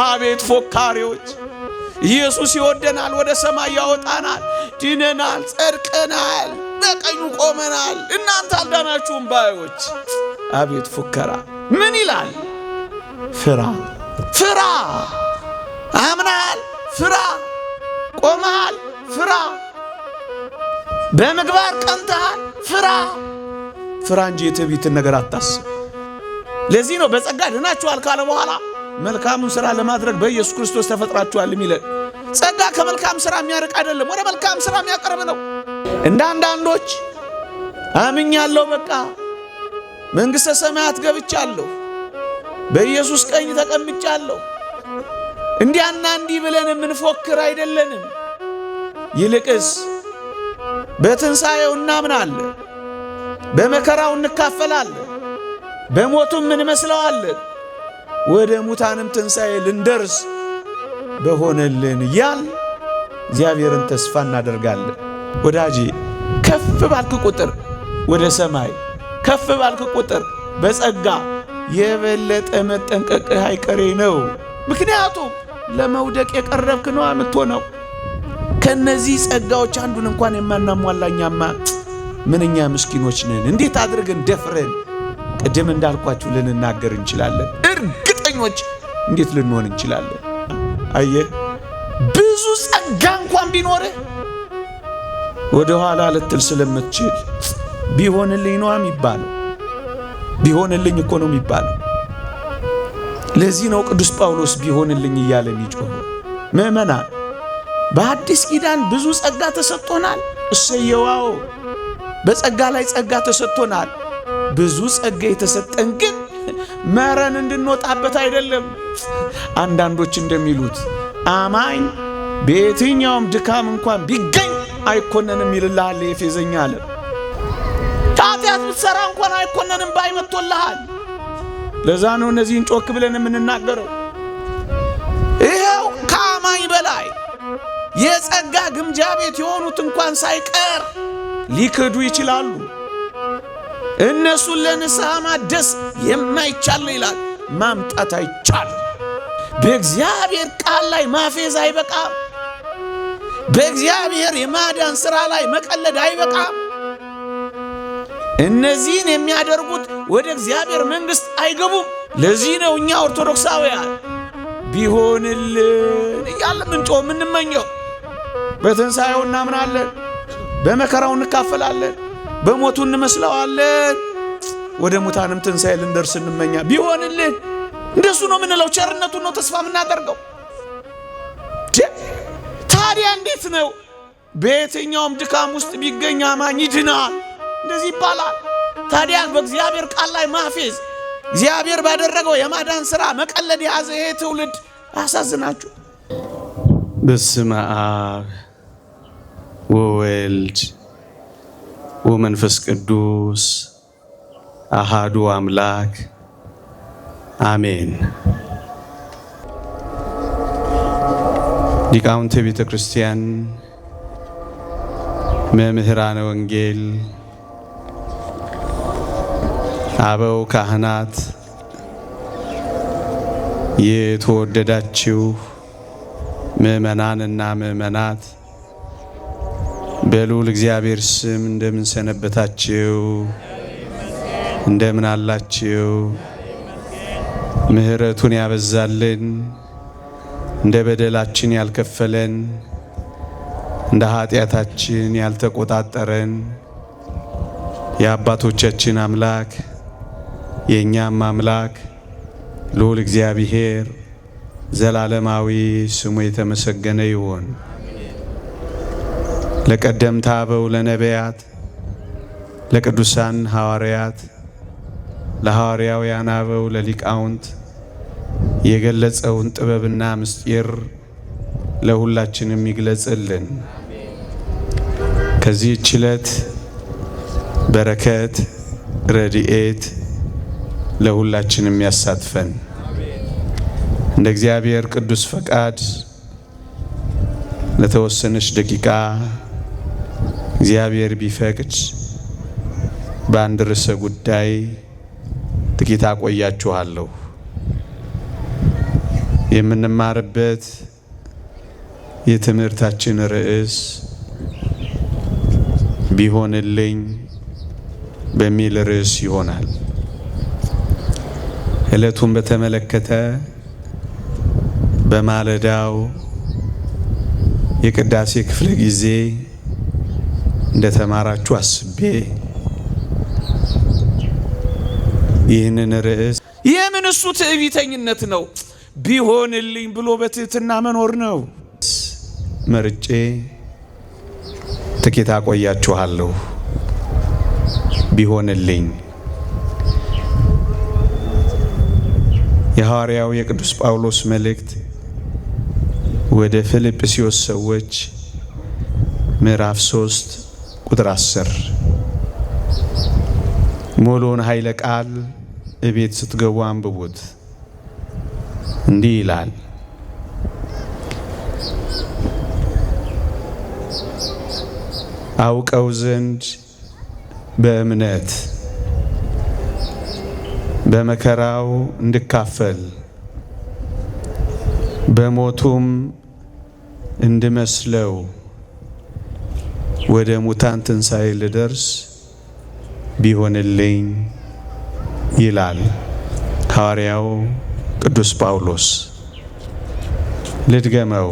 አቤት ፎካሪዎች! ኢየሱስ ይወደናል፣ ወደ ሰማይ ያወጣናል፣ ድነናል፣ ጸድቀናል፣ በቀኙ ቆመናል። እናንተ አልዳናችሁም ባዮች! አቤት ፉከራ! ምን ይላል? ፍራ ፍራ! አምናል፣ ፍራ! ቆመሃል፣ ፍራ! በምግባር ቀንተሃል፣ ፍራ! ፍራ እንጂ የትዕቢትን ነገር አታስብ። ለዚህ ነው በጸጋ ድናችኋል ካለ በኋላ መልካሙን ሥራ ለማድረግ በኢየሱስ ክርስቶስ ተፈጥራችኋል የሚለን። ጸጋ ከመልካም ሥራ የሚያርቅ አይደለም፣ ወደ መልካም ሥራ የሚያቀርብ ነው። እንደ አንዳንዶች አምኛለሁ፣ በቃ መንግሥተ ሰማያት ገብቻለሁ፣ በኢየሱስ ቀኝ ተቀምጫለሁ፣ እንዲያና እንዲህ ብለን የምንፎክር አይደለንም። ይልቅስ በትንሣኤው እናምናለን፣ በመከራው እንካፈላለን፣ በሞቱም እንመስለዋለን፣ ወደ ሙታንም ትንሣኤ ልንደርስ በሆነልን እያል እግዚአብሔርን ተስፋ እናደርጋለን። ወዳጄ ከፍ ባልክ ቁጥር ወደ ሰማይ ከፍ ባልክ ቁጥር በጸጋ የበለጠ መጠንቀቅህ አይቀሬ ነው። ምክንያቱም ለመውደቅ የቀረብክ ነው የምትሆነው። ከነዚህ ጸጋዎች አንዱን እንኳን የማናሟላኛማ ምንኛ ምስኪኖች ነን። እንዴት አድርገን ደፍረን ቅድም እንዳልኳችሁ ልንናገር እንችላለን? እርግጠኞች እንዴት ልንሆን እንችላለን? አየህ፣ ብዙ ጸጋ እንኳን ቢኖርህ ወደ ኋላ ልትል ስለምትችል ቢሆንልኝ ነው የሚባለው። ቢሆንልኝ እኮ ነው የሚባለው። ለዚህ ነው ቅዱስ ጳውሎስ ቢሆንልኝ እያለ የሚጮኸው። ምእመናን፣ በአዲስ ኪዳን ብዙ ጸጋ ተሰጥቶናል። እሰየዋው! በጸጋ ላይ ጸጋ ተሰጥቶናል። ብዙ ጸጋ የተሰጠን ግን መረን እንድንወጣበት አይደለም። አንዳንዶች እንደሚሉት አማኝ በየትኛውም ድካም እንኳን ቢገኝ አይኮነንም ይልልሃል የኤፌዘኛ ዓለም። ኃጢአት ብትሠራ እንኳን አይኮነንም ባይመቶልሃል። ለዛ ነው እነዚህን ጮክ ብለን የምንናገረው። ይኸው ከአማኝ በላይ የጸጋ ግምጃ ቤት የሆኑት እንኳን ሳይቀር ሊክዱ ይችላሉ። እነሱን ለንስሐ ማደስ የማይቻል ይላል፣ ማምጣት አይቻልም። በእግዚአብሔር ቃል ላይ ማፌዝ አይበቃም። በእግዚአብሔር የማዳን ሥራ ላይ መቀለድ አይበቃም። እነዚህን የሚያደርጉት ወደ እግዚአብሔር መንግሥት አይገቡም። ለዚህ ነው እኛ ኦርቶዶክሳውያን ቢሆንልን እያልን ምንጮህ የምንመኘው። በትንሣኤው እናምናለን፣ በመከራው እንካፈላለን፣ በሞቱ እንመስለዋለን፣ ወደ ሙታንም ትንሣኤ ልንደርስ እንመኛ። ቢሆንልን እንደሱ ነው የምንለው። ቸርነቱን ነው ተስፋ የምናደርገው። ታዲያ እንዴት ነው በየትኛውም ድካም ውስጥ ቢገኝ አማኝ ይድናል እንደዚህ ይባላል? ታዲያ በእግዚአብሔር ቃል ላይ ማፌዝ፣ እግዚአብሔር ባደረገው የማዳን ሥራ መቀለድ የያዘ ይሄ ትውልድ አሳዝናችሁ። በስመ አብ ወወልድ ወመንፈስ ቅዱስ አሃዱ አምላክ አሜን። ሊቃውንተ ቤተ ክርስቲያን፣ መምህራነ ወንጌል፣ አበው ካህናት፣ የተወደዳችሁ ምእመናንና ምእመናት በልዑል እግዚአብሔር ስም እንደምን ሰነበታችሁ? እንደምን አላችሁ? ምሕረቱን ያበዛልን፣ እንደ በደላችን ያልከፈለን፣ እንደ ኃጢአታችን ያልተቆጣጠረን የአባቶቻችን አምላክ የእኛም አምላክ ልዑል እግዚአብሔር ዘላለማዊ ስሙ የተመሰገነ ይሁን። ለቀደምት አበው ለነቢያት፣ ለቅዱሳን ሐዋርያት፣ ለሐዋርያውያን አበው፣ ለሊቃውንት የገለጸውን ጥበብና ምስጢር ለሁላችንም ይግለጽልን። ከዚህች ዕለት በረከት ረድኤት ለሁላችንም ያሳትፈን። እንደ እግዚአብሔር ቅዱስ ፈቃድ ለተወሰነች ደቂቃ እግዚአብሔር ቢፈቅድ በአንድ ርዕሰ ጉዳይ ጥቂት አቆያችኋለሁ። የምንማርበት የትምህርታችን ርዕስ ቢሆንልኝ በሚል ርዕስ ይሆናል። ዕለቱን በተመለከተ በማለዳው የቅዳሴ ክፍለ ጊዜ እንደተማራችሁ አስቤ ይህንን ርዕስ የምን እሱ ትዕቢተኝነት ነው? ቢሆንልኝ ብሎ በትህትና መኖር ነው። መርጬ ጥቂት አቆያችኋለሁ። ቢሆንልኝ የሐዋርያው የቅዱስ ጳውሎስ መልእክት ወደ ፊልጵስዩስ ሰዎች ምዕራፍ 3 ቁጥር 10 ሙሉውን ኃይለ ቃል እቤት ስትገቡ አንብቡት። እንዲህ ይላል፣ አውቀው ዘንድ በእምነት በመከራው እንድካፈል በሞቱም እንድመስለው ወደ ሙታን ትንሣኤ ልደርስ ቢሆንልኝ ይላል ሐዋርያው ቅዱስ ጳውሎስ። ልድገመው።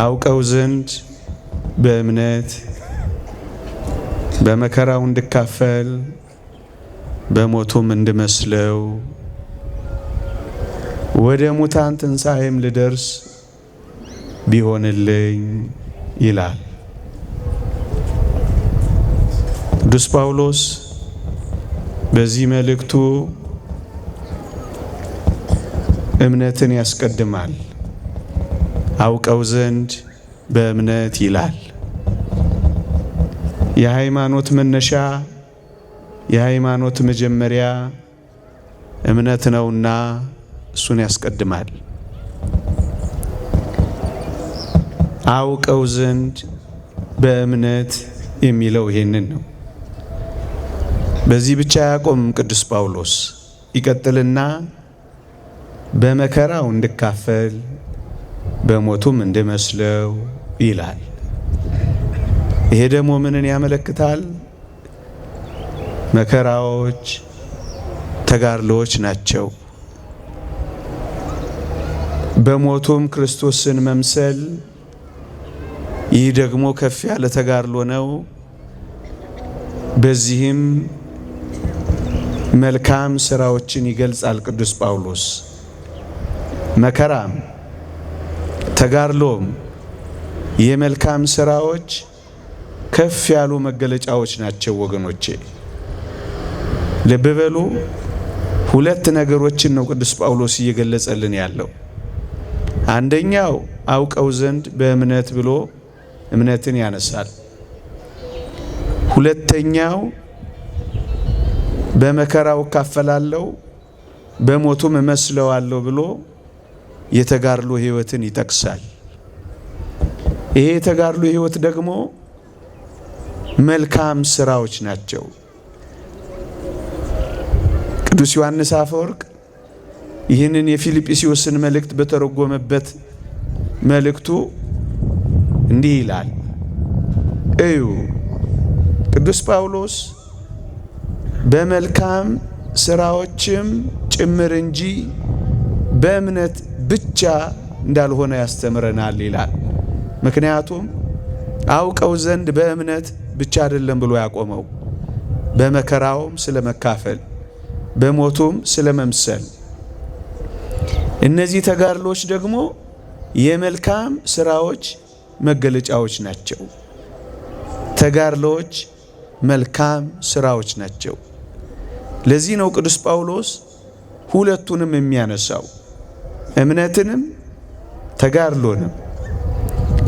አውቀው ዘንድ በእምነት በመከራው እንድካፈል በሞቱም እንድመስለው ወደ ሙታን ትንሣኤም ልደርስ ቢሆንልኝ ይላል ቅዱስ ጳውሎስ። በዚህ መልእክቱ እምነትን ያስቀድማል። አውቀው ዘንድ በእምነት ይላል። የሃይማኖት መነሻ የሃይማኖት መጀመሪያ እምነት ነውና እሱን ያስቀድማል። አውቀው ዘንድ በእምነት የሚለው ይሄንን ነው። በዚህ ብቻ ያቆም ቅዱስ ጳውሎስ ይቀጥልና በመከራው እንድካፈል በሞቱም እንድመስለው ይላል። ይሄ ደግሞ ምንን ያመለክታል? መከራዎች፣ ተጋድሎዎች ናቸው። በሞቱም ክርስቶስን መምሰል፣ ይህ ደግሞ ከፍ ያለ ተጋድሎ ነው። በዚህም መልካም ስራዎችን ይገልጻል ቅዱስ ጳውሎስ። መከራም ተጋድሎም የመልካም ስራዎች ከፍ ያሉ መገለጫዎች ናቸው ወገኖቼ። ልብ በሉ፣ ሁለት ነገሮችን ነው ቅዱስ ጳውሎስ እየገለጸልን ያለው። አንደኛው አውቀው ዘንድ በእምነት ብሎ እምነትን ያነሳል። ሁለተኛው በመከራው እካፈላለሁ በሞቱም እመስለዋለሁ ብሎ የተጋድሎ ሕይወትን ይጠቅሳል። ይሄ የተጋድሎ ሕይወት ደግሞ መልካም ስራዎች ናቸው። ቅዱስ ዮሐንስ አፈወርቅ ይህንን የፊልጵስዩስን መልእክት በተረጎመበት መልእክቱ እንዲህ ይላል፣ እዩ ቅዱስ ጳውሎስ በመልካም ስራዎችም ጭምር እንጂ በእምነት ብቻ እንዳልሆነ ያስተምረናል ይላል። ምክንያቱም አውቀው ዘንድ በእምነት ብቻ አይደለም ብሎ ያቆመው፣ በመከራውም ስለመካፈል በሞቱም ስለመምሰል። እነዚህ ተጋድሎች ደግሞ የመልካም ስራዎች መገለጫዎች ናቸው። ተጋድሎች መልካም ስራዎች ናቸው። ለዚህ ነው ቅዱስ ጳውሎስ ሁለቱንም የሚያነሳው፣ እምነትንም ተጋድሎንም፣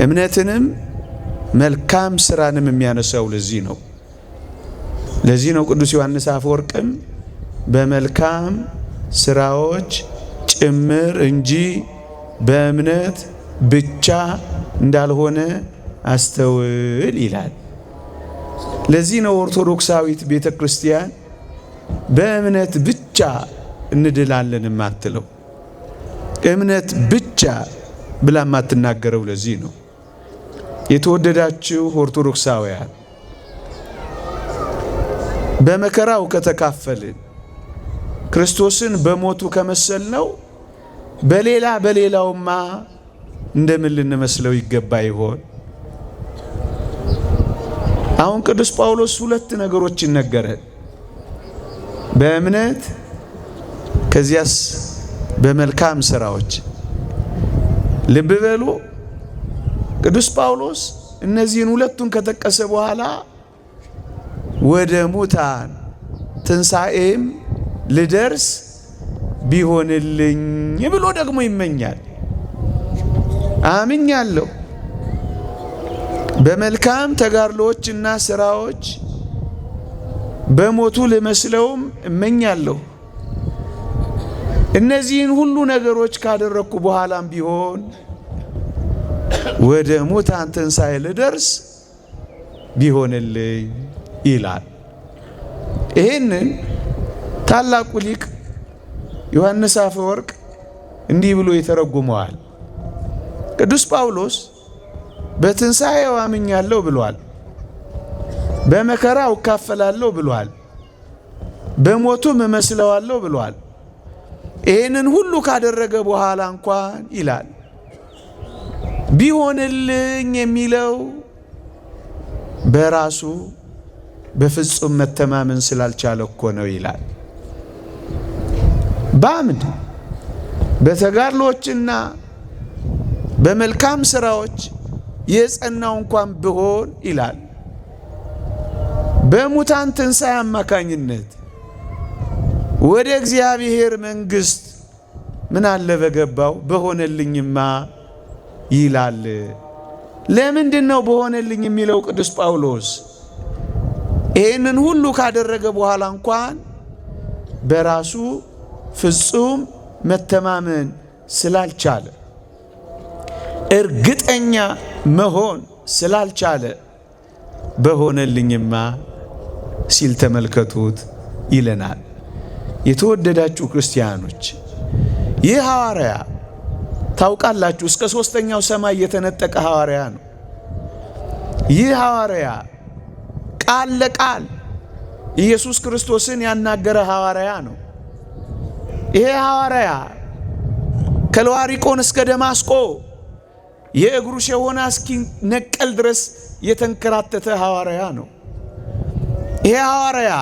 እምነትንም መልካም ስራንም የሚያነሳው። ለዚህ ነው ቅዱስ ዮሐንስ አፈወርቅም በመልካም ስራዎች ጭምር እንጂ በእምነት ብቻ እንዳልሆነ አስተውል ይላል። ለዚህ ነው ኦርቶዶክሳዊት ቤተ ክርስቲያን በእምነት ብቻ እንድላለን የማትለው እምነት ብቻ ብላ የማትናገረው ለዚህ ነው። የተወደዳችሁ ኦርቶዶክሳውያን በመከራው ከተካፈልን ክርስቶስን በሞቱ ከመሰልነው በሌላውማ እንደምን ልንመስለው ይገባ ይሆን? አሁን ቅዱስ ጳውሎስ ሁለት ነገሮችን ነገረን። በእምነት ከዚያስ በመልካም ስራዎች። ልብ በሉ ቅዱስ ጳውሎስ እነዚህን ሁለቱን ከጠቀሰ በኋላ ወደ ሙታን ትንሣኤም ልደርስ ቢሆንልኝ ብሎ ደግሞ ይመኛል። አምኛለሁ በመልካም ተጋድሎችና ስራዎች በሞቱ ልመስለውም እመኛለሁ። እነዚህን ሁሉ ነገሮች ካደረኩ በኋላም ቢሆን ወደ ሙታን ትንሣኤ ልደርስ ቢሆንልኝ ይላል። ይህንን ታላቁ ሊቅ ዮሐንስ አፈወርቅ እንዲህ ብሎ ይተረጉመዋል። ቅዱስ ጳውሎስ በትንሣኤው አምኛለሁ ብሏል። በመከራው እካፈላለሁ ብሏል። በሞቱም እመስለዋለሁ ብሏል። ይህንን ሁሉ ካደረገ በኋላ እንኳን ይላል ቢሆንልኝ የሚለው በራሱ በፍጹም መተማመን ስላልቻለ እኮ ነው ይላል። በአምድ በተጋድሎችና በመልካም ስራዎች የጸናው እንኳን ቢሆን ይላል በሙታን ትንሣኤ አማካኝነት ወደ እግዚአብሔር መንግሥት ምን አለ በገባው በሆነልኝማ ይላል። ለምንድነው በሆነልኝ የሚለው ቅዱስ ጳውሎስ? ይህንን ሁሉ ካደረገ በኋላ እንኳን በራሱ ፍጹም መተማመን ስላልቻለ እርግጠኛ መሆን ስላልቻለ በሆነልኝማ ሲል ተመልከቱት ይለናል። የተወደዳችሁ ክርስቲያኖች ይህ ሐዋርያ ታውቃላችሁ እስከ ሦስተኛው ሰማይ የተነጠቀ ሐዋርያ ነው። ይህ ሐዋርያ ቃል ለቃል ኢየሱስ ክርስቶስን ያናገረ ሐዋርያ ነው። ይሄ ሐዋርያ ከለዋሪቆን እስከ ደማስቆ የእግሩ ሸሆና እስኪነቀል ድረስ የተንከራተተ ሐዋርያ ነው። ይሄ ሐዋርያ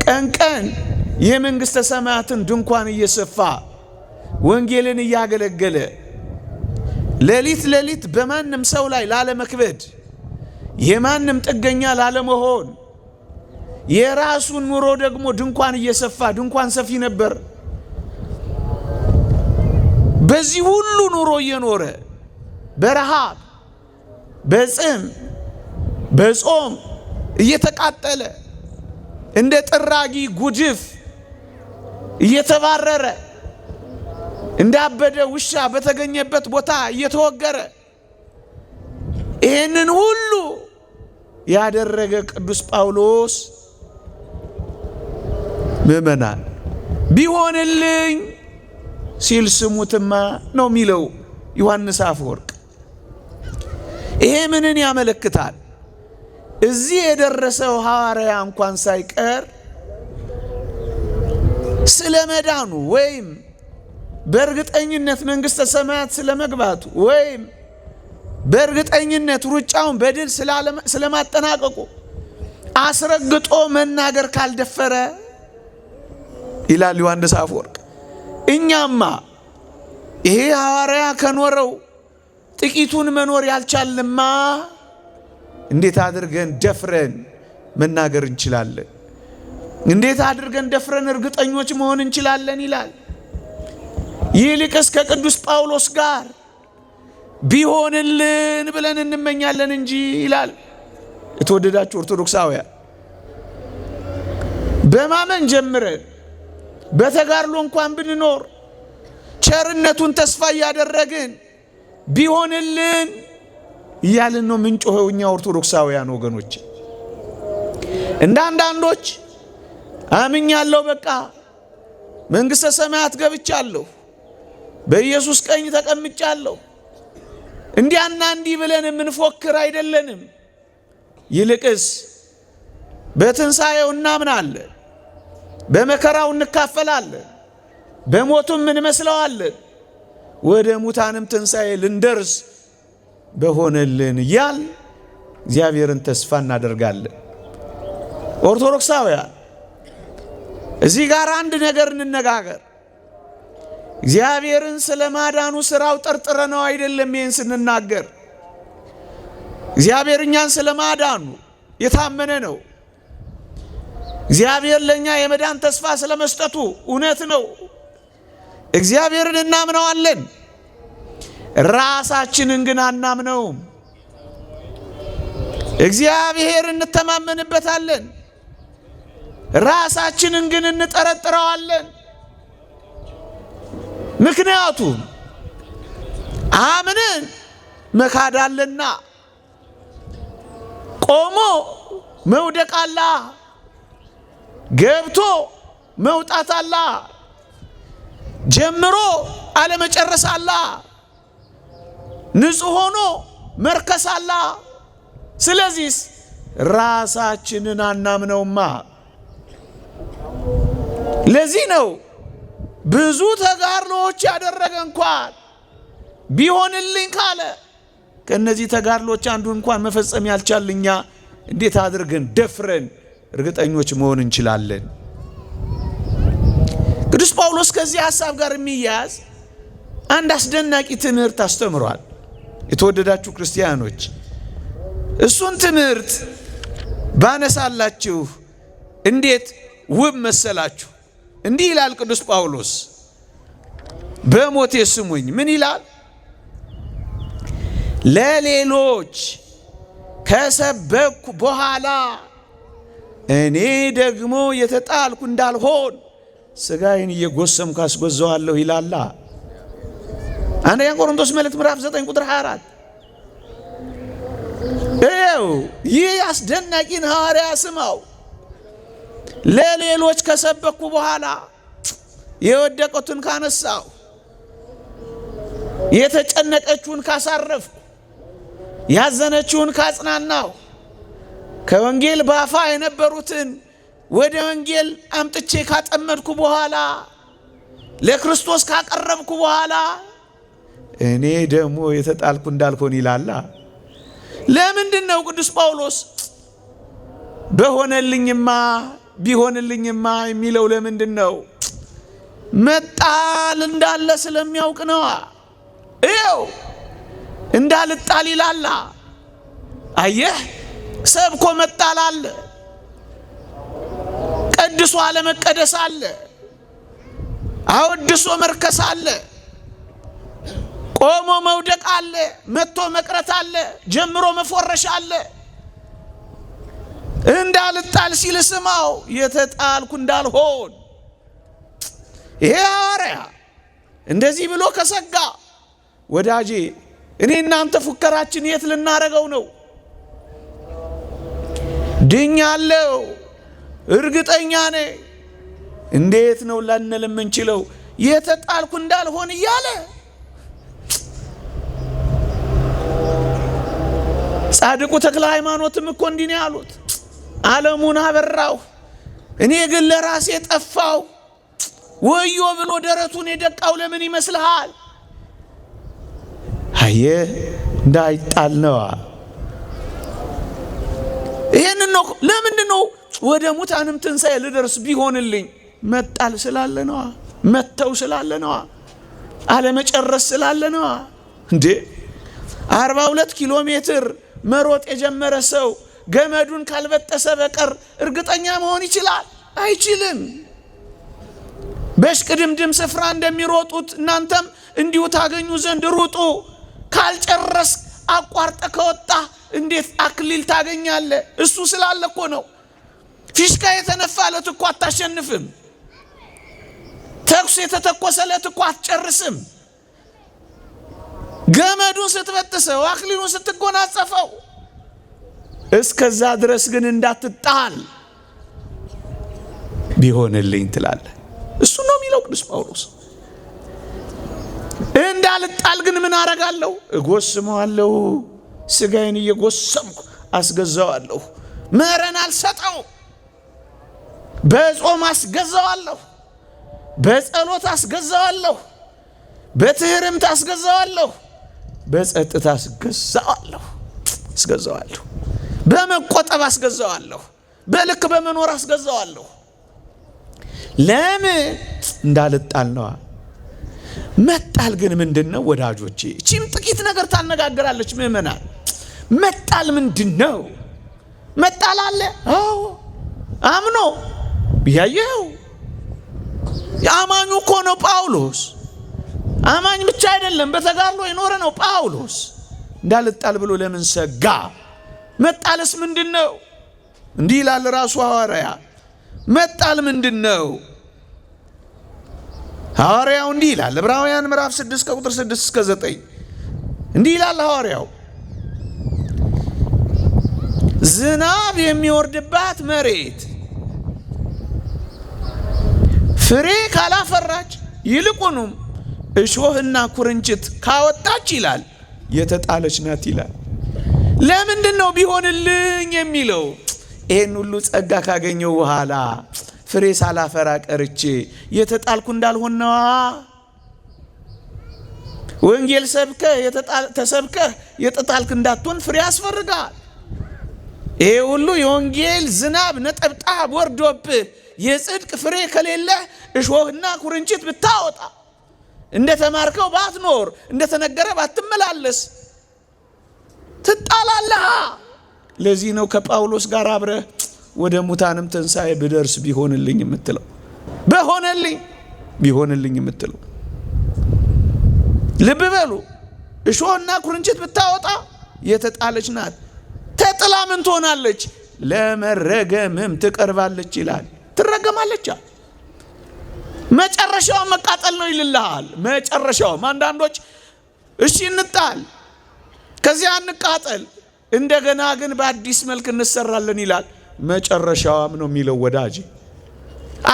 ቀን ቀን የመንግሥተ ሰማያትን ድንኳን እየሰፋ ወንጌልን እያገለገለ ሌሊት ሌሊት በማንም ሰው ላይ ላለመክበድ የማንም ጥገኛ ላለመሆን የራሱን ኑሮ ደግሞ ድንኳን እየሰፋ ድንኳን ሰፊ ነበር። በዚህ ሁሉ ኑሮ እየኖረ በረሃብ በጽም በጾም እየተቃጠለ እንደ ጥራጊ ጉድፍ እየተባረረ እንዳበደ ውሻ በተገኘበት ቦታ እየተወገረ ይህንን ሁሉ ያደረገ ቅዱስ ጳውሎስ ምእመናን ቢሆንልኝ ሲል ስሙትማ ነው የሚለው ዮሐንስ አፈወርቅ። ይሄ ምንን ያመለክታል? እዚህ የደረሰው ሐዋርያ እንኳን ሳይቀር ስለ መዳኑ ወይም በእርግጠኝነት መንግሥተ ሰማያት ስለ መግባቱ ወይም በእርግጠኝነት ሩጫውን በድል ስለማጠናቀቁ አስረግጦ መናገር ካልደፈረ ይላል ዮሐንስ አፈወርቅ፣ እኛማ ይሄ ሐዋርያ ከኖረው ጥቂቱን መኖር ያልቻልንማ እንዴት አድርገን ደፍረን መናገር እንችላለን? እንዴት አድርገን ደፍረን እርግጠኞች መሆን እንችላለን? ይላል። ይልቅስ ከቅዱስ ጳውሎስ ጋር ቢሆንልን ብለን እንመኛለን እንጂ ይላል። የተወደዳችሁ ኦርቶዶክሳውያን በማመን ጀምረን በተጋድሎ እንኳን ብንኖር ቸርነቱን ተስፋ እያደረግን ቢሆንልን እያልን ነው ምንጮኸው እኛ ኦርቶዶክሳውያን ወገኖች። እንደ አንዳንዶች አምኛለሁ በቃ መንግሥተ ሰማያት ገብቻለሁ፣ በኢየሱስ ቀኝ ተቀምጫለሁ። እንዲያና እንዲህ ብለን የምንፎክር አይደለንም። ይልቅስ በትንሣኤው እናምናለን፣ በመከራው እንካፈላለን፣ በሞቱም እንመስለዋለን፣ ወደ ሙታንም ትንሣኤ ልንደርስ በሆነልን እያል እግዚአብሔርን ተስፋ እናደርጋለን። ኦርቶዶክሳውያን እዚህ ጋር አንድ ነገር እንነጋገር። እግዚአብሔርን ስለ ማዳኑ ሥራው ጠርጥረነው አይደለም ይህን ስንናገር። እግዚአብሔር እኛን ስለ ማዳኑ የታመነ ነው። እግዚአብሔር ለእኛ የመዳን ተስፋ ስለ መስጠቱ እውነት ነው። እግዚአብሔርን እናምነዋለን፣ ራሳችንን ግን አናምነውም። እግዚአብሔር እንተማመንበታለን፣ ራሳችንን ግን እንጠረጥረዋለን። ምክንያቱም አምነን መካድ አለና። ቆሞ መውደቅ አለ፣ ገብቶ መውጣት አለ፣ ጀምሮ አለመጨረስ አለ፣ ንጹሕ ሆኖ መርከስ አለ። ስለዚህ ራሳችንን አናምነውማ። ለዚህ ነው ብዙ ተጋድሎዎች ያደረገ እንኳን ቢሆንልኝ ካለ ከነዚህ ተጋድሎች አንዱን እንኳን መፈጸም ያልቻልኛ እንዴት አድርገን ደፍረን እርግጠኞች መሆን እንችላለን? ቅዱስ ጳውሎስ ከዚህ ሐሳብ ጋር የሚያያዝ አንድ አስደናቂ ትምህርት አስተምሯል። የተወደዳችሁ ክርስቲያኖች እሱን ትምህርት ባነሳላችሁ እንዴት ውብ መሰላችሁ! እንዲህ ይላል ቅዱስ ጳውሎስ፣ በሞቴ ስሙኝ። ምን ይላል? ለሌሎች ከሰበኩ በኋላ እኔ ደግሞ የተጣልኩ እንዳልሆን ሥጋዬን እየጎሰምኩ አስጎዘዋለሁ ይላል። አንደኛ ቆሮንቶስ መልእክት ምዕራፍ 9 ቁጥር 24። ይህ አስደናቂን ሐዋርያ ስማው። ለሌሎች ከሰበኩ በኋላ የወደቁትን ካነሳው፣ የተጨነቀችውን ካሳረፍኩ፣ ያዘነችውን ካጽናናው፣ ከወንጌል ባፋ የነበሩትን ወደ ወንጌል አምጥቼ ካጠመድኩ በኋላ፣ ለክርስቶስ ካቀረብኩ በኋላ እኔ ደግሞ የተጣልኩ እንዳልሆን ይላል። ለምንድን ነው ቅዱስ ጳውሎስ በሆነልኝማ ቢሆንልኝማ የሚለው? ለምንድን ነው? መጣል እንዳለ ስለሚያውቅ ነው። ይኸው እንዳልጣል ይላል። አየህ፣ ሰብኮ መጣል አለ፣ ቀድሶ አለመቀደስ አለ፣ አወድሶ መርከስ አለ፣ ቆሞ መውደቅ አለ፣ መጥቶ መቅረት አለ፣ ጀምሮ መፎረሽ አለ። እንዳልጣል ሲል ስማው፣ የተጣልኩ እንዳልሆን። ይሄ ሐዋርያ እንደዚህ ብሎ ከሰጋ፣ ወዳጄ እኔ እናንተ ፉከራችን የት ልናረገው ነው? ድኛለሁ፣ እርግጠኛ ነኝ። እንዴት ነው ላንል የምንችለው? የተጣልኩ እንዳልሆን እያለ ጻድቁ ተክለ ሃይማኖትም እኮ እንዲህ ነው ያሉት። ዓለሙን አበራሁ፣ እኔ ግን ለራሴ ጠፋሁ። ወዮ ብሎ ደረቱን የደቃው ለምን ይመስልሃል? አየህ፣ እንዳይጣል ነዋ። ይሄንን ነው። ለምንድን ነው ወደ ሙታንም ትንሣኤ ልደርስ ቢሆንልኝ? መጣል ስላለ ነዋ፣ መተው ስላለ ነዋ፣ አለመጨረስ ስላለ ነዋ። እንዴ 42 ኪሎ ሜትር መሮጥ የጀመረ ሰው ገመዱን ካልበጠሰ በቀር እርግጠኛ መሆን ይችላል? አይችልም። በሽቅድምድም ስፍራ እንደሚሮጡት እናንተም እንዲሁ ታገኙ ዘንድ ሩጡ። ካልጨረስ አቋርጠ ከወጣ እንዴት አክሊል ታገኛለ? እሱ ስላለ እኮ ነው። ፊሽካ የተነፋለት እኮ አታሸንፍም። ተኩስ የተተኮሰለት እኮ አትጨርስም። ገመዱን ስትበጥሰው፣ አክሊሉን ስትጎናጸፈው፣ እስከዛ ድረስ ግን እንዳትጣል ቢሆንልኝ ትላለ። እሱ ነው የሚለው ቅዱስ ጳውሎስ። እንዳልጣል ግን ምን አረጋለሁ? እጎስመዋለሁ። ስጋዬን እየጎሰምኩ አስገዛዋለሁ። መረን አልሰጠው። በጾም አስገዛዋለሁ፣ በጸሎት አስገዛዋለሁ፣ በትህርምት አስገዛዋለሁ፣ በጸጥታ አስገዛዋለሁ፣ በመቆጠብ አስገዛዋለሁ፣ በልክ በመኖር አስገዛዋለሁ። ለምን? እንዳልጣል ነዋ። መጣል ግን ምንድነው ወዳጆቼ? እቺም ጥቂት ነገር ታነጋግራለች ምእመናን። መጣል ምንድነው? መጣል አለ። አዎ አምኖ ያየው የአማኙ እኮ ነው ጳውሎስ። አማኝ ብቻ አይደለም፣ በተጋድሎ የኖረ ነው ጳውሎስ። እንዳልጣል ብሎ ለምን ሰጋ? መጣልስ ምንድነው? እንዲህ ይላል ራሱ ሐዋርያ። መጣል ምንድነው? ሐዋርያው እንዲህ ይላል ዕብራውያን ምዕራፍ 6 ከቁጥር 6 እስከ 9 እንዲህ ይላል ሐዋርያው። ዝናብ የሚወርድባት መሬት ፍሬ ካላፈራች ይልቁንም እሾህና ኩርንችት ካወጣች ይላል የተጣለች ናት ይላል። ለምንድን ነው ቢሆንልኝ የሚለው? ይሄን ሁሉ ጸጋ ካገኘው በኋላ ፍሬ ሳላፈራ ቀርቼ የተጣልኩ እንዳልሆን ነዋ። ወንጌል ሰብከህ ተሰብከህ የተጣልክ እንዳትሆን ፍሬ ያስፈልጋል። ይሄ ሁሉ የወንጌል ዝናብ ነጠብጣብ ወርዶብህ የጽድቅ ፍሬ ከሌለ እሾህና ኩርንችት ብታወጣ፣ እንደተማርከው ባትኖር፣ እንደተነገረ ባትመላለስ ትጣላለህ። ለዚህ ነው ከጳውሎስ ጋር አብረህ ወደ ሙታንም ትንሣኤ ብደርስ ቢሆንልኝ የምትለው፣ ቢሆንልኝ የምትለው። ልብ በሉ፣ እሾህና ኩርንችት ብታወጣ የተጣለች ናት። ተጥላ ምን ትሆናለች? ለመረገምም ትቀርባለች ይላል። ትረገማለች። መጨረሻው መቃጠል ነው ይልልሃል። መጨረሻው አንዳንዶች እሺ እንጣል፣ ከዚያ እንቃጠል፣ እንደገና ግን በአዲስ መልክ እንሰራለን ይላል። መጨረሻዋም ነው የሚለው ወዳጅ።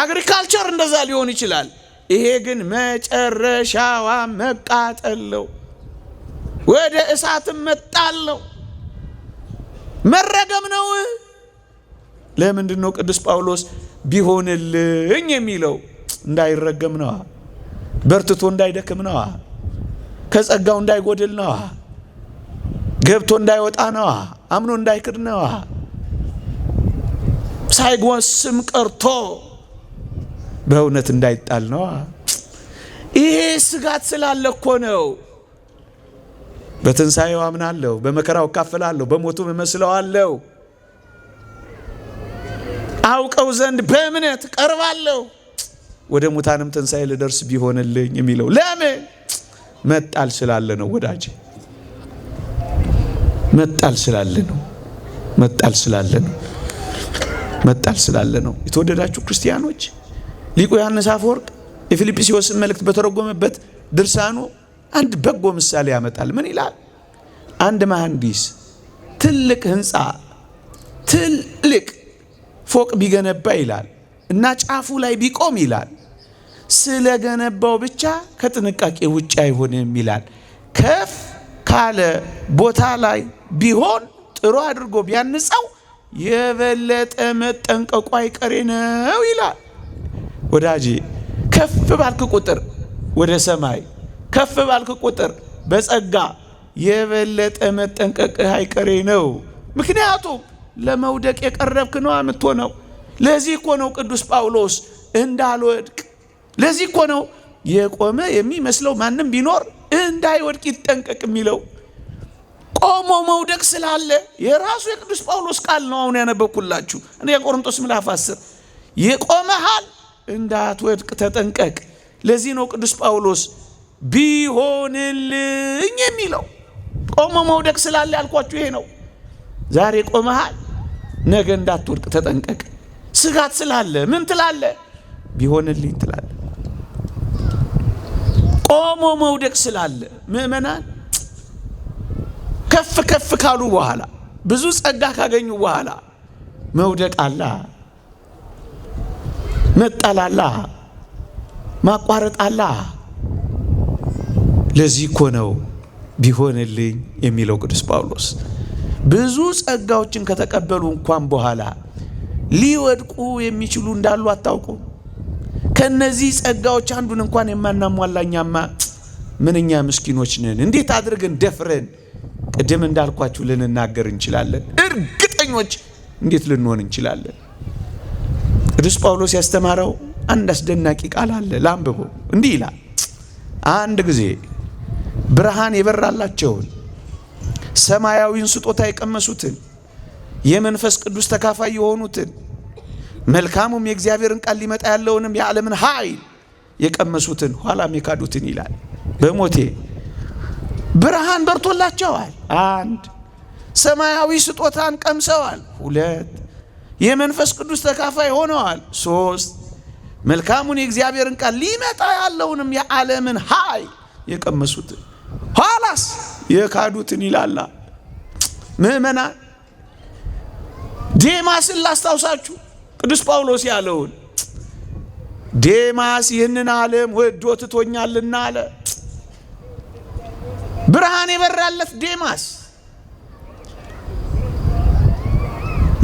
አግሪካልቸር እንደዛ ሊሆን ይችላል። ይሄ ግን መጨረሻዋ መቃጠል ነው፣ ወደ እሳትም መጣል ነው፣ መረገም ነው። ለምንድን ነው ቅዱስ ጳውሎስ ቢሆንልኝ የሚለው? እንዳይረገም ነዋ፣ በርትቶ እንዳይደክም ነዋ፣ ከጸጋው እንዳይጎድል ነዋ፣ ገብቶ እንዳይወጣ ነዋ፣ አምኖ እንዳይክድ ነዋ፣ ሳይጎስም ቀርቶ በእውነት እንዳይጣል ነዋ። ይሄ ስጋት ስላለ እኮ ነው። በትንሣኤው አምናለሁ፣ በመከራው እካፈላለሁ፣ በሞቱም እመስለዋለሁ፣ አውቀው ዘንድ በእምነት ቀርባለሁ፣ ወደ ሙታንም ትንሣኤ ልደርስ ቢሆንልኝ የሚለው። ለምን? መጣል ስላለ ነው ወዳጅ፣ መጣል ስላለ ነው። የተወደዳችሁ ክርስቲያኖች፣ ሊቁ ዮሐንስ አፈወርቅ የፊልጵስዩስን መልእክት በተረጎመበት ድርሳኑ አንድ በጎ ምሳሌ ያመጣል። ምን ይላል? አንድ መሐንዲስ ትልቅ ህንፃ፣ ትልቅ ፎቅ ቢገነባ ይላል እና ጫፉ ላይ ቢቆም ይላል ስለገነባው ብቻ ከጥንቃቄ ውጭ አይሆንም ይላል። ከፍ ካለ ቦታ ላይ ቢሆን ጥሩ አድርጎ ቢያንጸው የበለጠ መጠንቀቁ አይቀሬ ነው ይላል። ወዳጄ ከፍ ባልክ ቁጥር ወደ ሰማይ፣ ከፍ ባልክ ቁጥር በጸጋ የበለጠ መጠንቀቅህ አይቀሬ ነው። ምክንያቱም ለመውደቅ የቀረብክ ነው የምትሆነው። ለዚህ እኮ ነው ቅዱስ ጳውሎስ እንዳልወድቅ፣ ለዚህ እኮ ነው የቆመ የሚመስለው ማንም ቢኖር እንዳይወድቅ ይጠንቀቅ የሚለው። ቆሞ መውደቅ ስላለ የራሱ የቅዱስ ጳውሎስ ቃል ነው አሁን ያነበብኩላችሁ። አንደኛ ቆሮንቶስ ምዕራፍ 10 የቆመሃል እንዳትወድቅ ተጠንቀቅ። ለዚህ ነው ቅዱስ ጳውሎስ ቢሆንልኝ የሚለው። ቆሞ መውደቅ ስላለ ያልኳችሁ ይሄ ነው። ዛሬ ቆመሃል፣ ነገ እንዳትወድቅ ተጠንቀቅ። ስጋት ስላለ ምን ትላለ? ቢሆንልኝ ትላለ። ቆሞ መውደቅ ስላለ ምእመናን ከፍ ከፍ ካሉ በኋላ ብዙ ጸጋ ካገኙ በኋላ መውደቅ አላ፣ መጣል አላ፣ ማቋረጥ አላ። ለዚህ እኮ ነው ቢሆንልኝ የሚለው ቅዱስ ጳውሎስ። ብዙ ጸጋዎችን ከተቀበሉ እንኳን በኋላ ሊወድቁ የሚችሉ እንዳሉ አታውቁ? ከነዚህ ጸጋዎች አንዱን እንኳን የማናሟላኛማ ምንኛ ምስኪኖች ነን። እንዴት አድርገን ደፍረን ቅድም እንዳልኳችሁ ልንናገር እንችላለን? እርግጠኞች እንዴት ልንሆን እንችላለን? ቅዱስ ጳውሎስ ያስተማረው አንድ አስደናቂ ቃል አለ። ላንብበው። እንዲህ ይላል፣ አንድ ጊዜ ብርሃን የበራላቸውን ሰማያዊን ስጦታ የቀመሱትን የመንፈስ ቅዱስ ተካፋይ የሆኑትን መልካሙም የእግዚአብሔርን ቃል ሊመጣ ያለውንም የዓለምን ኃይል የቀመሱትን ኋላም የካዱትን ይላል። በሞቴ ብርሃን በርቶላቸዋል። 1 ሰማያዊ ስጦታን ቀምሰዋል። 2 የመንፈስ ቅዱስ ተካፋይ ሆነዋል። 3 መልካሙን የእግዚአብሔርን ቃል ሊመጣ ያለውንም የዓለምን ኃይል የቀመሱትን ኋላስ የካዱትን ይላል። ምእመናን ዴማስን ላስታውሳችሁ። ቅዱስ ጳውሎስ ያለውን ዴማስ ይህንን ዓለም ወዶ ትቶኛልና አለ። ብርሃን የበራለት ዴማስ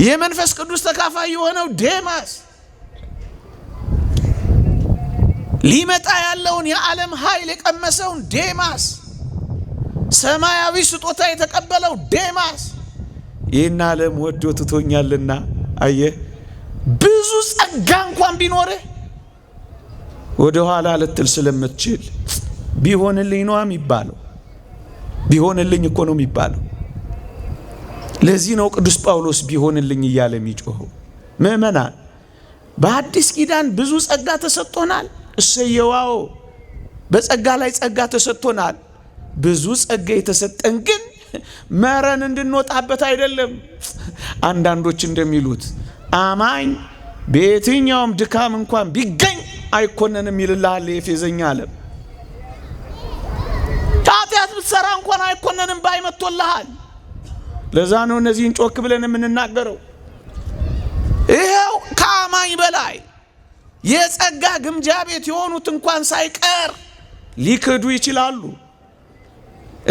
የመንፈስ ቅዱስ ተካፋይ የሆነው ዴማስ ሊመጣ ያለውን የዓለም ኃይል የቀመሰውን ዴማስ ሰማያዊ ስጦታ የተቀበለው ዴማስ ይህን ዓለም ወዶ ትቶኛልና። አየህ፣ ብዙ ጸጋ እንኳን ቢኖርህ ወደ ኋላ ልትል ስለምትችል ቢሆንልኝ ነው የሚባለው። ቢሆንልኝ እኮ ነው የሚባለው። ለዚህ ነው ቅዱስ ጳውሎስ ቢሆንልኝ እያለ የሚጮኸው። ምእመናን በአዲስ ኪዳን ብዙ ጸጋ ተሰጥቶናል። እሰየዋው፣ በጸጋ ላይ ጸጋ ተሰጥቶናል። ብዙ ጸጋ የተሰጠን ግን መረን እንድንወጣበት አይደለም። አንዳንዶች እንደሚሉት አማኝ በየትኛውም ድካም እንኳን ቢገኝ አይኮነንም ይልልሃል የኤፌዘኛ ዓለም። ኃጢአት ብትሰራ እንኳን አይኮነንም ባይመቶልሃል። ለዛ ነው እነዚህን ጮክ ብለን የምንናገረው። ይሄው ከአማኝ በላይ የጸጋ ግምጃ ቤት የሆኑት እንኳን ሳይቀር ሊክዱ ይችላሉ።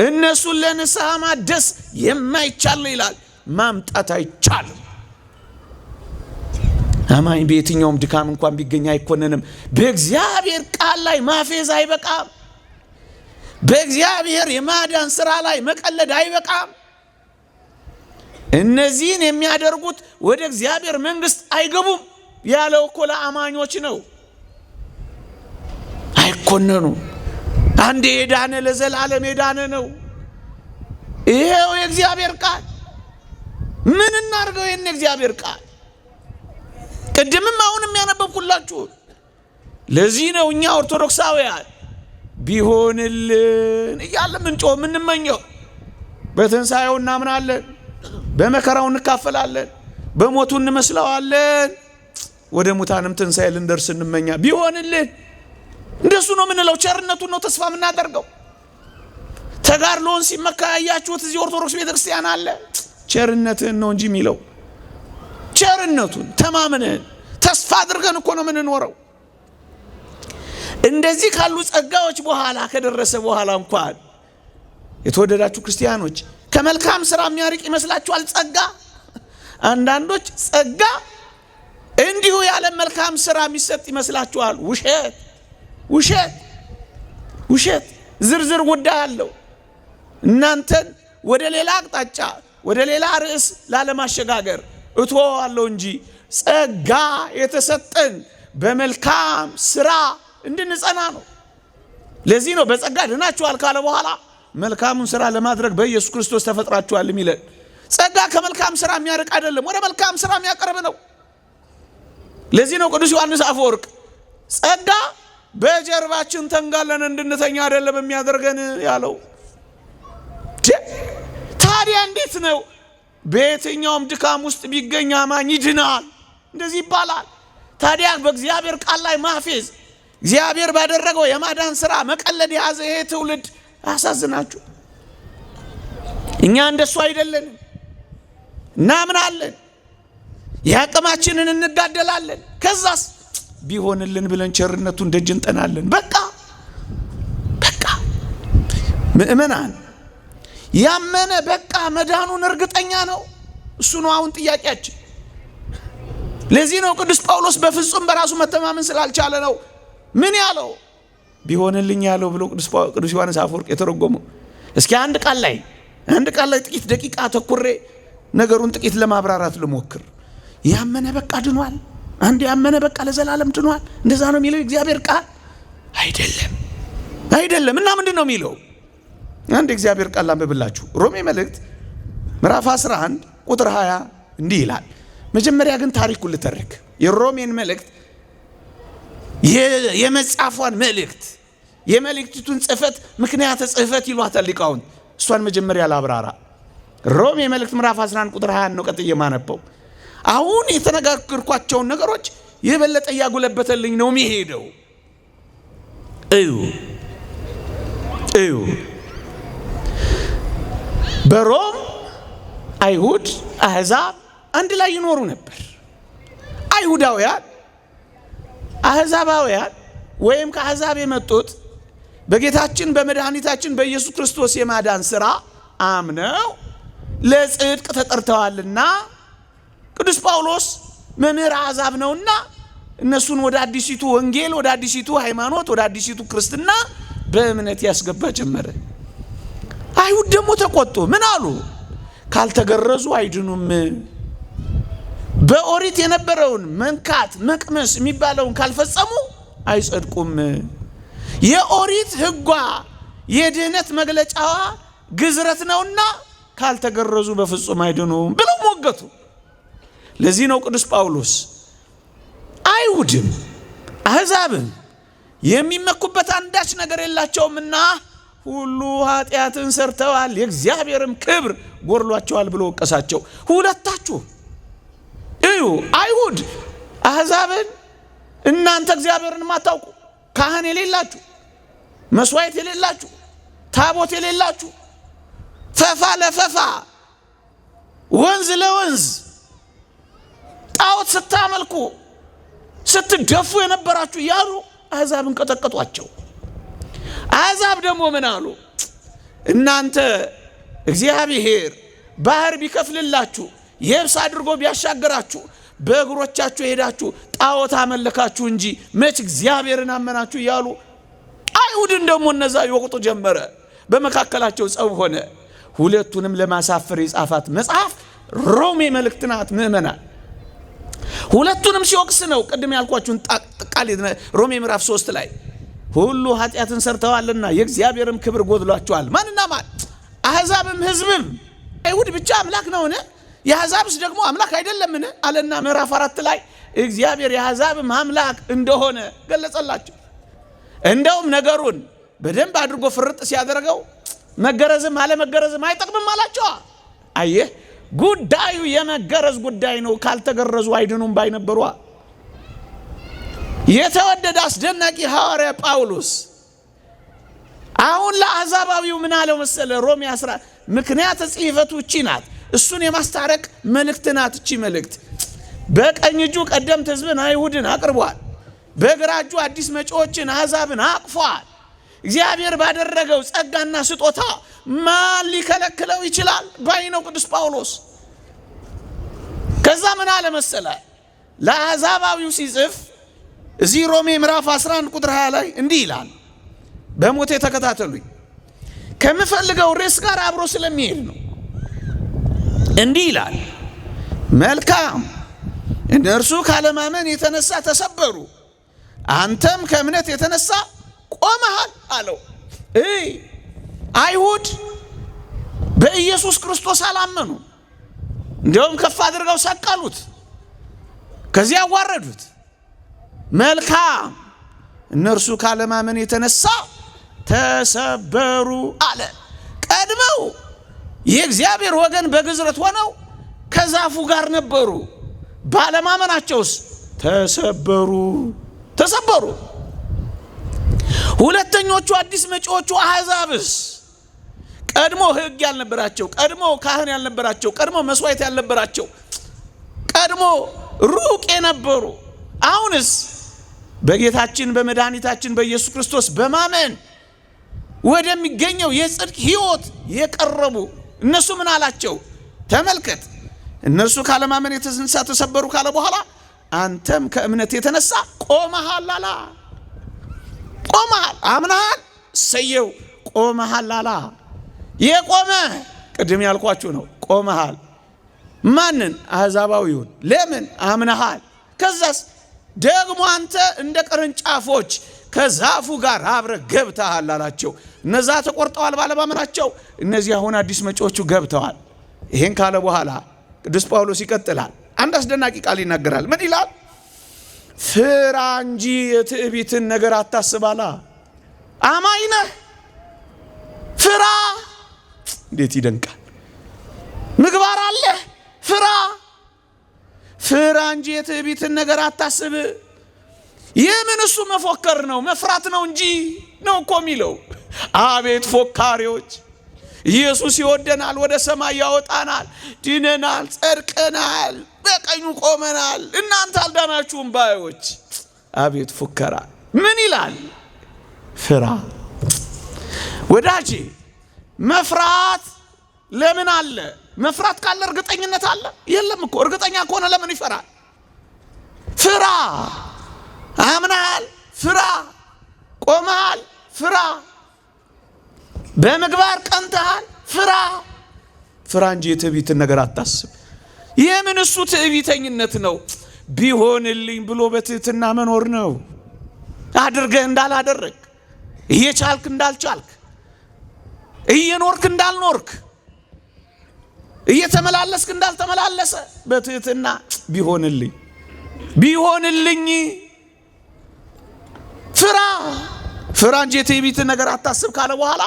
እነሱን ለንስሐ ማደስ የማይቻል ይላል፣ ማምጣት አይቻልም። አማኝ በየትኛውም ድካም እንኳን ቢገኝ አይኮነንም። በእግዚአብሔር ቃል ላይ ማፌዝ አይበቃም። በእግዚአብሔር የማዳን ሥራ ላይ መቀለድ አይበቃም። እነዚህን የሚያደርጉት ወደ እግዚአብሔር መንግሥት አይገቡም ያለው እኮ ለአማኞች ነው። አይኮነኑም። አንዴ የዳነ ለዘላለም የዳነ ነው። ይሄው የእግዚአብሔር ቃል። ምን እናርገው? ይሄን የእግዚአብሔር ቃል ቅድምም አሁንም ያነበብኩላችሁ። ለዚህ ነው እኛ ኦርቶዶክሳውያን ቢሆንልን እያለ ምንጮህ ምንመኘው። በትንሣኤው እናምናለን፣ በመከራው እንካፈላለን፣ በሞቱ እንመስለዋለን፣ ወደ ሙታንም ትንሣኤ ልንደርስ እንመኛ። ቢሆንልን እንደሱ ነው የምንለው። ቸርነቱን ነው ተስፋ የምናደርገው። ተጋድሎን ሲመካ ያያችሁት እዚህ ኦርቶዶክስ ቤተክርስቲያን አለ። ቸርነትን ነው እንጂ የሚለው ቸርነቱን ተማምነን ተስፋ አድርገን እኮ ነው የምንኖረው። እንደዚህ ካሉ ጸጋዎች በኋላ ከደረሰ በኋላ እንኳን የተወደዳችሁ ክርስቲያኖች ከመልካም ስራ የሚያርቅ ይመስላችኋል ጸጋ? አንዳንዶች ጸጋ እንዲሁ ያለ መልካም ስራ የሚሰጥ ይመስላችኋል? ውሸት ውሸት ውሸት። ዝርዝር ጉዳይ አለው። እናንተን ወደ ሌላ አቅጣጫ ወደ ሌላ ርዕስ ላለማሸጋገር እተወዋለሁ እንጂ ጸጋ የተሰጠን በመልካም ስራ እንድንጸና ነው። ለዚህ ነው በጸጋ ድናችኋል ካለ በኋላ መልካሙን ስራ ለማድረግ በኢየሱስ ክርስቶስ ተፈጥራችኋል የሚለን። ጸጋ ከመልካም ስራ የሚያርቅ አይደለም፣ ወደ መልካም ስራ የሚያቀርብ ነው። ለዚህ ነው ቅዱስ ዮሐንስ አፈወርቅ ጸጋ በጀርባችን ተንጋለን እንድንተኛ አይደለም የሚያደርገን ያለው። ታዲያ እንዴት ነው በየትኛውም ድካም ውስጥ ቢገኝ አማኝ ይድናል እንደዚህ ይባላል? ታዲያ በእግዚአብሔር ቃል ላይ ማፌዝ፣ እግዚአብሔር ባደረገው የማዳን ሥራ መቀለድ የያዘ ይሄ ትውልድ አሳዝናችሁ። እኛ እንደሱ አይደለንም። እናምናለን፣ የአቅማችንን እንጋደላለን። ከዛስ ቢሆንልን ብለን ቸርነቱን ደጅ እንጠናለን። በቃ ምእመናን ያመነ በቃ መዳኑን እርግጠኛ ነው። እሱ ነው አሁን ጥያቄያችን። ለዚህ ነው ቅዱስ ጳውሎስ በፍጹም በራሱ መተማመን ስላልቻለ ነው ምን ያለው ቢሆንልኝ ያለው ብሎ ቅዱስ ዮሐንስ አፈወርቅ የተረጎመው። እስኪ አንድ ቃል ላይ ጥቂት ደቂቃ ተኩሬ ነገሩን ጥቂት ለማብራራት ልሞክር። ያመነ በቃ ድኗል። አንድ ያመነ በቃ ለዘላለም ድኗል። እንደዛ ነው የሚለው እግዚአብሔር ቃል አይደለም። እና ምንድን ነው የሚለው? አንድ እግዚአብሔር ቃል አንብብላችሁ። ሮሜ መልእክት ምዕራፍ 11 ቁጥር 20 እንዲህ ይላል። መጀመሪያ ግን ታሪኩን ልተርክ። የሮሜን መልእክት የመጻፏን መልእክት የመልእክቱን ጽፈት ምክንያተ ጽፈት ይሏታል ሊቃውንት። እሷን መጀመሪያ ላብራራ። ሮሜ መልእክት ምዕራፍ 11 ቁጥር 20 ነው ቀጥዬ የማነበው። አሁን የተነጋገርኳቸውን ነገሮች የበለጠ ያጎለበተልኝ ነው የሚሄደው። እዩ በሮም አይሁድ አሕዛብ አንድ ላይ ይኖሩ ነበር። አይሁዳውያን አሕዛባውያን ወይም ከአሕዛብ የመጡት በጌታችን በመድኃኒታችን በኢየሱስ ክርስቶስ የማዳን ሥራ አምነው ለጽድቅ ተጠርተዋልና ቅዱስ ጳውሎስ መምህር አሕዛብ ነውና እነሱን ወደ አዲሲቱ ወንጌል፣ ወደ አዲሲቱ ሃይማኖት፣ ወደ አዲሲቱ ክርስትና በእምነት ያስገባ ጀመረ። አይሁድ ደግሞ ተቆጡ። ምን አሉ? ካልተገረዙ አይድኑም። በኦሪት የነበረውን መንካት መቅመስ የሚባለውን ካልፈጸሙ አይጸድቁም። የኦሪት ሕጓ የድህነት መግለጫዋ ግዝረት ነውና ካልተገረዙ በፍጹም አይድኑም ብለው ሞገቱ። ለዚህ ነው ቅዱስ ጳውሎስ አይሁድም አሕዛብም የሚመኩበት አንዳች ነገር የላቸውምና ሁሉ ኃጢአትን ሰርተዋል የእግዚአብሔርም ክብር ጎድሏቸዋል ብሎ ወቀሳቸው። ሁለታችሁ እዩ። አይሁድ አሕዛብን እናንተ እግዚአብሔርን ማታውቁ፣ ካህን የሌላችሁ፣ መስዋዕት የሌላችሁ፣ ታቦት የሌላችሁ፣ ፈፋ ለፈፋ ወንዝ ለወንዝ ጣዖት ስታመልኩ ስትደፉ የነበራችሁ እያሉ አሕዛብን ቀጠቀጧቸው። አሕዛብ ደግሞ ምን አሉ? እናንተ እግዚአብሔር ባህር ቢከፍልላችሁ የብስ አድርጎ ቢያሻገራችሁ በእግሮቻችሁ ሄዳችሁ ጣዖት አመለካችሁ እንጂ መች እግዚአብሔርን አመናችሁ እያሉ አይሁድን ደግሞ እነዛ ይወቅጡ ጀመረ። በመካከላቸው ጸብ ሆነ። ሁለቱንም ለማሳፈር የጻፋት መጽሐፍ ሮሜ መልእክት ናት። ምእመናን ሁለቱንም ሲወቅስ ነው። ቅድም ያልኳችሁን ቃል ሮሜ ምዕራፍ 3 ላይ ሁሉ ኃጢአትን ሰርተዋልና የእግዚአብሔርም ክብር ጎድሏቸዋል። ማንና ማን? አሕዛብም ሕዝብም። አይሁድ ብቻ አምላክ ነውን? የአሕዛብስ ደግሞ አምላክ አይደለምን? አለና ምዕራፍ 4 ላይ እግዚአብሔር የአሕዛብም አምላክ እንደሆነ ገለጸላቸው። እንደውም ነገሩን በደንብ አድርጎ ፍርጥ ሲያደርገው መገረዝም አለመገረዝም አይጠቅምም አላቸው። አየህ፣ ጉዳዩ የመገረዝ ጉዳይ ነው። ካልተገረዙ አይድኑም ባይነበሯ። የተወደደ አስደናቂ ሐዋርያ ጳውሎስ አሁን ለአሕዛባዊው ምን አለው መሰለ? ሮሜ 10 ምክንያት ጽሕፈቱ እቺ ናት። እሱን የማስታረቅ መልእክት ናት እቺ መልእክት። በቀኝ እጁ ቀደምት ሕዝብን አይሁድን አቅርቧል። በግራ እጁ አዲስ መጪዎችን አሕዛብን አቅፏል። እግዚአብሔር ባደረገው ጸጋና ስጦታ ማን ሊከለክለው ይችላል ባይ ነው ቅዱስ ጳውሎስ። ከዛ ምን አለ መሰለ? ለአሕዛባዊው ሲጽፍ እዚህ ሮሜ ምዕራፍ 11 ቁጥር 20 ላይ እንዲህ ይላል። በሞቴ ተከታተሉኝ፣ ከምፈልገው ርዕስ ጋር አብሮ ስለሚሄድ ነው። እንዲህ ይላል፣ መልካም እነርሱ ካለማመን የተነሳ ተሰበሩ፣ አንተም ከእምነት የተነሳ ቆመሃል አለው። አይሁድ በኢየሱስ ክርስቶስ አላመኑ። እንዲያውም ከፍ አድርገው ሰቀሉት፣ ከዚያ አዋረዱት። መልካም እነርሱ ካለማመን የተነሳ ተሰበሩ አለ። ቀድመው የእግዚአብሔር ወገን በግዝረት ሆነው ከዛፉ ጋር ነበሩ። ባለማመናቸውስ ተሰበሩ። ሁለተኞቹ አዲስ መጪዎቹ አሕዛብስ ቀድሞ ሕግ ያልነበራቸው፣ ቀድሞ ካህን ያልነበራቸው፣ ቀድሞ መስዋዕት ያልነበራቸው፣ ቀድሞ ሩቅ የነበሩ፣ አሁንስ በጌታችን በመድኃኒታችን በኢየሱስ ክርስቶስ በማመን ወደሚገኘው የጽድቅ ሕይወት የቀረቡ እነሱ ምን አላቸው? ተመልከት፣ እነርሱ ካለማመን የተነሳ ተሰበሩ ካለ በኋላ አንተም ከእምነት የተነሳ ቆመሃል አላ። ቆመሃል፣ አምነሃል፣ ሰየው ቆመሃል አላ። የቆመ ቅድም ያልኳችሁ ነው። ቆመሃል ማንን? አሕዛባዊውን። ለምን? አምነሃል። ከዛስ ደግሞ አንተ እንደ ቅርንጫፎች ከዛፉ ጋር አብረህ ገብተሃል አላቸው። እነዛ ተቆርጠዋል ባለማመናቸው፣ እነዚህ አሁን አዲስ መጪዎቹ ገብተዋል። ይሄን ካለ በኋላ ቅዱስ ጳውሎስ ይቀጥላል። አንድ አስደናቂ ቃል ይናገራል። ምን ይላል? ፍራ እንጂ የትዕቢትን ነገር አታስባላ። አማኝ ነህ፣ ፍራ። እንዴት ይደንቃል! ምግባር አለ፣ ፍራ። ፍራ እንጂ የትዕቢትን ነገር አታስብ። የምን እሱ መፎከር ነው? መፍራት ነው እንጂ ነው እኮ የሚለው። አቤት ፎካሪዎች! ኢየሱስ ይወደናል፣ ወደ ሰማይ ያወጣናል፣ ድነናል፣ ጸድቀናል፣ በቀኙ ቆመናል፣ እናንተ አልዳናችሁም ባዮች። አቤት ፉከራ! ምን ይላል? ፍራ። ወዳጄ መፍራት ለምን አለ? መፍራት ካለ እርግጠኝነት አለ? የለም እኮ። እርግጠኛ ከሆነ ለምን ይፈራል? ፍራ። አምናል፣ ፍራ። ቆመሃል፣ ፍራ። በምግባር ቀንተሃል፣ ፍራ። ፍራ እንጂ የትዕቢትን ነገር አታስብ። የምን እሱ ትዕቢተኝነት ነው? ቢሆንልኝ ብሎ በትህትና መኖር ነው። አድርገህ እንዳላደረግ፣ እየቻልክ እንዳልቻልክ፣ እየኖርክ እንዳልኖርክ፣ እየተመላለስክ እንዳልተመላለሰ በትህትና ቢሆንልኝ ቢሆንልኝ ፍራ። ፍራ እንጂ የትዕቢትን ነገር አታስብ ካለ በኋላ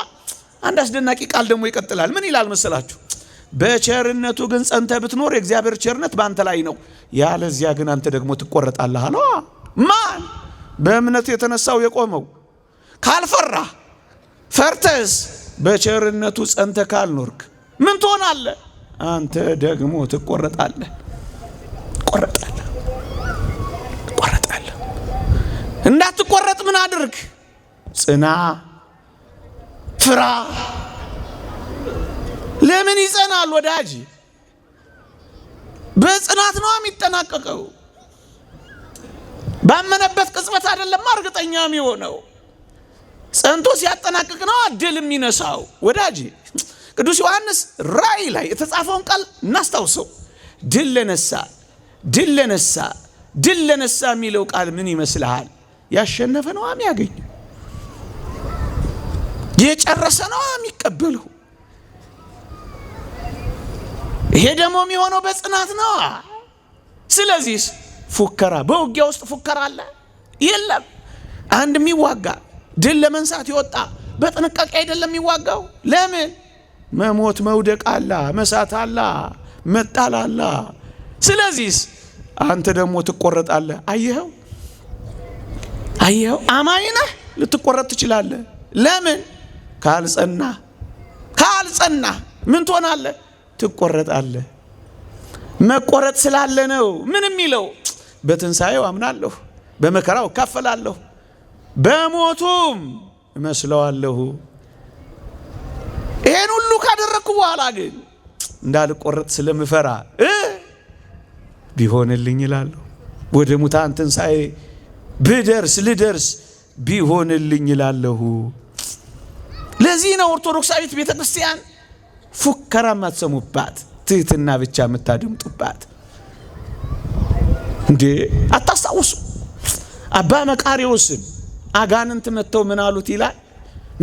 አንድ አስደናቂ ቃል ደግሞ ይቀጥላል። ምን ይላል መሰላችሁ? በቸርነቱ ግን ጸንተ ብትኖር የእግዚአብሔር ቸርነት በአንተ ላይ ነው፣ ያለዚያ ግን አንተ ደግሞ ትቆረጣለህ አለ። ማን? በእምነት የተነሳው የቆመው። ካልፈራ፣ ፈርተስ በቸርነቱ ጸንተ ካልኖርክ ምን ትሆናለህ? አንተ ደግሞ ትቆረጣለህ። ትቆረጣለህ። እንዳትቆረጥ ምን አድርግ? ጽና፣ ፍራ። ለምን ይጸናል ወዳጅ? በጽናት ነው የሚጠናቀቀው። ባመነበት ቅጽበት አይደለም እርግጠኛ የሚሆነው። ጸንቶ ሲያጠናቅቅ ነው ድል የሚነሳው ወዳጅ። ቅዱስ ዮሐንስ ራእይ ላይ የተጻፈውን ቃል እናስታውሰው። ድል ለነሳ ድል ለነሳ ድል ለነሳ የሚለው ቃል ምን ይመስልሃል? ያሸነፈ ነው የሚያገኝ፣ የጨረሰ ነው የሚቀበለው። ይሄ ደግሞ የሚሆነው በጽናት ነው። ስለዚህ ፉከራ፣ በውጊያ ውስጥ ፉከራ አለ የለም? አንድ የሚዋጋ ድል ለመንሳት ይወጣ በጥንቃቄ አይደለም የሚዋጋው። ለምን? መሞት መውደቅ አለ፣ መሳት አለ፣ መጣል አለ። ስለዚህ አንተ ደግሞ ትቆረጣለህ። አየኸው? አማኝ ነህ፣ ልትቆረጥ ትችላለህ። ለምን? ካልጸና ምን ትሆናለህ? ትቆረጣለህ። መቆረጥ ስላለ ነው ምን የሚለው? በትንሣኤው አምናለሁ፣ በመከራው እካፈላለሁ፣ በሞቱም እመስለዋለሁ። ይሄን ሁሉ ካደረግኩ በኋላ ግን እንዳልቆረጥ ስለምፈራ ቢሆንልኝ እላለሁ። ወደ ሙታን ትንሣኤ ልደርስ ቢሆንልኝ እላለሁ። ለዚህ ነው ኦርቶዶክሳዊት ቤተ ክርስቲያን ፉከራ የማትሰሙባት፣ ትህትና ብቻ የምታደምጡባት። እንዴ አታስታውሱ? አባ መቃርዮስን አጋንንት መጥተው ምን አሉት ይላል?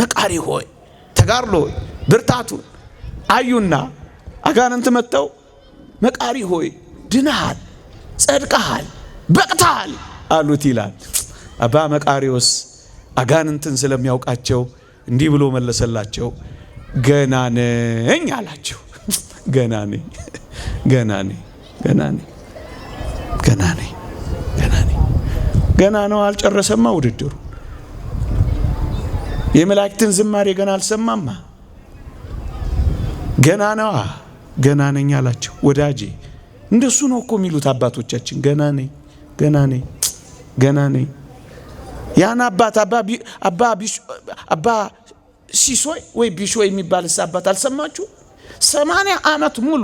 መቃሪ ሆይ ተጋድሎ ብርታቱን አዩና አጋንንት መጥተው መቃሪ ሆይ ድነሃል፣ ጸድቀሃል፣ በቅተሃል አሉት ይላል። አባ መቃርዮስ አጋንንትን ስለሚያውቃቸው እንዲህ ብሎ መለሰላቸው፣ ገና ነኝ አላቸው። ገና ነኝ። ገና ነው። አልጨረሰማ ውድድሩ። የመላእክትን ዝማሬ ገና አልሰማማ። ገና ነኝ አላቸው። ወዳጄ እንደሱ ነው እኮ የሚሉት አባቶቻችን። ገና ነኝ። ያን አባ ሲሶይ ወይ ቢሾይ የሚባልስ አባት አልሰማችሁ? 80 ዓመት ሙሉ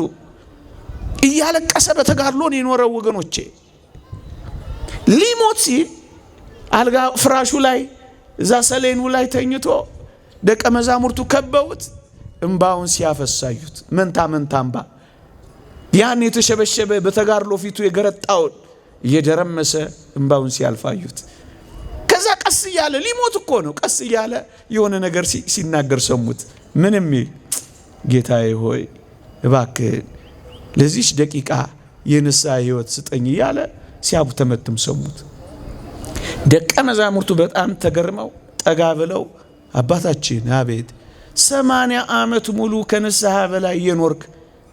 እያለቀሰ በተጋድሎ ነው የኖረው ወገኖቼ። ሊሞት ሲል አልጋ ፍራሹ ላይ እዛ ሰሌኑ ላይ ተኝቶ ደቀ መዛሙርቱ ከበውት እንባውን ሲያፈሳዩት መንታ እንባ ያን የተሸበሸበ በተጋድሎ ፊቱ የገረጣውን እየደረመሰ እንባውን ሲያልፋዩት። ከዛ ቀስ እያለ ሊሞት እኮ ነው፣ ቀስ እያለ የሆነ ነገር ሲናገር ሰሙት። ምንም ጌታዬ ሆይ እባክህ ለዚች ደቂቃ የንስሐ ሕይወት ስጠኝ እያለ ሲያቡተመትም ሰሙት። ደቀ መዛሙርቱ በጣም ተገርመው ጠጋ ብለው አባታችን አቤት 80 ዓመት ሙሉ ከንስሐ በላይ የኖርክ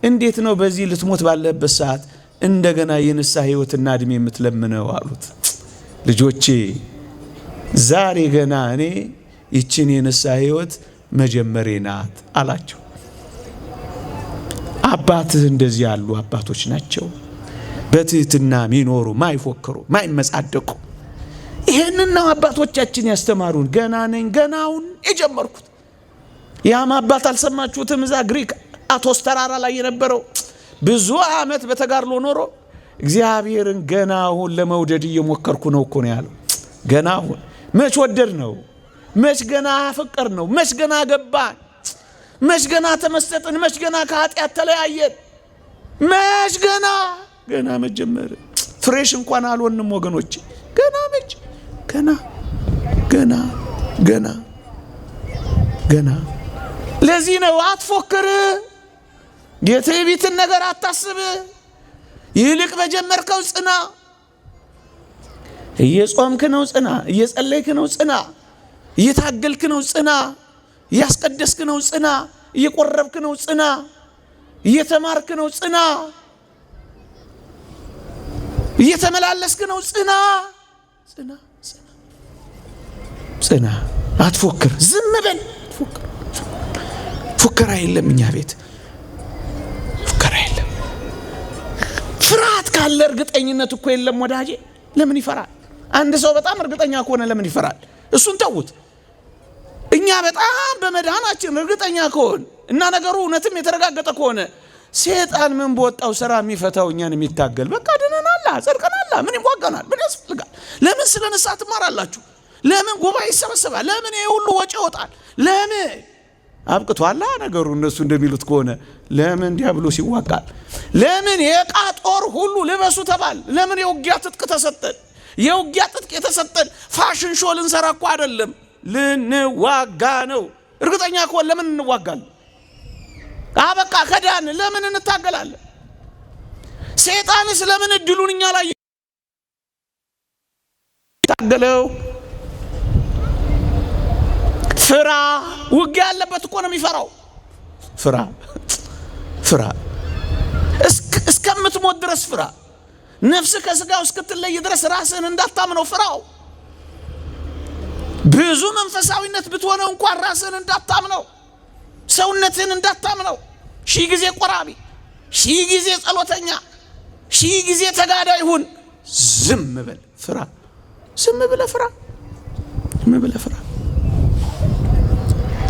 እንዴት ነው በዚህ ልትሞት ባለበት ሰዓት እንደገና የንስሐ ሕይወትና እድሜ የምትለምነው አሉት። ልጆቼ ዛሬ ገና እኔ ይችን የንስሐ ሕይወት መጀመሬ ናት አላቸው። አባትህ እንደዚህ ያሉ አባቶች ናቸው፣ በትህትና ሚኖሩ፣ ማይፎክሩ፣ ማይመጻደቁ። ይሄንን ነው አባቶቻችን ያስተማሩን። ገና ነኝ ገናውን የጀመርኩት። ያም አባት አልሰማችሁትም? እዛ ግሪክ አቶስ ተራራ ላይ የነበረው ብዙ ዓመት በተጋድሎ ኖሮ እግዚአብሔርን ገናውን ለመውደድ እየሞከርኩ ነው እኮ ነው ያለው። ገናውን መች ወደድ ነው? መች ገና ፍቅር ነው? መች ገና ገባን? መች ገና ተመሰጥን? መች ገና ከኃጢአት ተለያየን? መች ገና መጀመር ፍሬሽ እንኳን አልሆንም ወገኖቼ። ገና ለዚህ ነው አትፎክር፣ የትዕቢትን ነገር አታስብ፣ ይልቅ በጀመርከው ጽና። እየጾምክ ነው ጽና፣ እየጸለይክ ነው ጽና፣ እየታገልክ ነው ጽና፣ እያስቀደስክ ነው ጽና፣ እየቆረብክ ነው ጽና፣ እየተማርክ ነው ጽና፣ እየተመላለስክ ነው ጽና። አትፎክር፣ ዝም በል። ፉከራ የለም እኛ ቤት፣ ፉከራ የለም። ፍርሃት ካለ እርግጠኝነት እኮ የለም ወዳጄ። ለምን ይፈራል? አንድ ሰው በጣም እርግጠኛ ከሆነ ለምን ይፈራል? እሱን ተውት። እኛ በጣም በመዳናችን እርግጠኛ ከሆነ እና ነገሩ እውነትም የተረጋገጠ ከሆነ ሰይጣን ምን በወጣው ስራ የሚፈታው እኛን የሚታገል በቃ ድነናል፣ ጸድቀናል፣ ምን ይዋጋናል? ምን ያስፈልጋል? ለምን ስለ ንስሐ ትማራላችሁ? ለምን ጉባኤ ይሰበሰባል? ለምን ይሄ ሁሉ ወጪ ይወጣል? ለምን አብቅቷላ ነገሩ? እነሱ እንደሚሉት ከሆነ ለምን ዲያብሎስ ይዋጋል? ለምን የዕቃ ጦር ሁሉ ልበሱ ተባል? ለምን የውጊያ ትጥቅ ተሰጠን? የውጊያ ትጥቅ የተሰጠን ፋሽን ሾው ልንሰራ እኮ አይደለም፣ ልንዋጋ ነው። እርግጠኛ ከሆነ ለምን እንዋጋለን? አበቃ ከዳን ለምን እንታገላለን? ሰይጣንስ ለምን እድሉን እኛ ላይ ታገለው? ፍራ። ውጊያ ያለበት እኮ ነው የሚፈራው። ፍራ እስከምትሞት ድረስ ፍራ። ነፍስ ከስጋው እስክትለይ ድረስ ራስህን እንዳታምነው ፍራው። ብዙ መንፈሳዊነት ብትሆነው እንኳን ራስህን እንዳታምነው፣ ሰውነትህን እንዳታምነው። 1000 ጊዜ ቆራቢ፣ 1000 ጊዜ ጸሎተኛ፣ 1000 ጊዜ ተጋዳይ ሁን። ዝም በል፣ ፍራ። ዝም ብለህ ፍራ።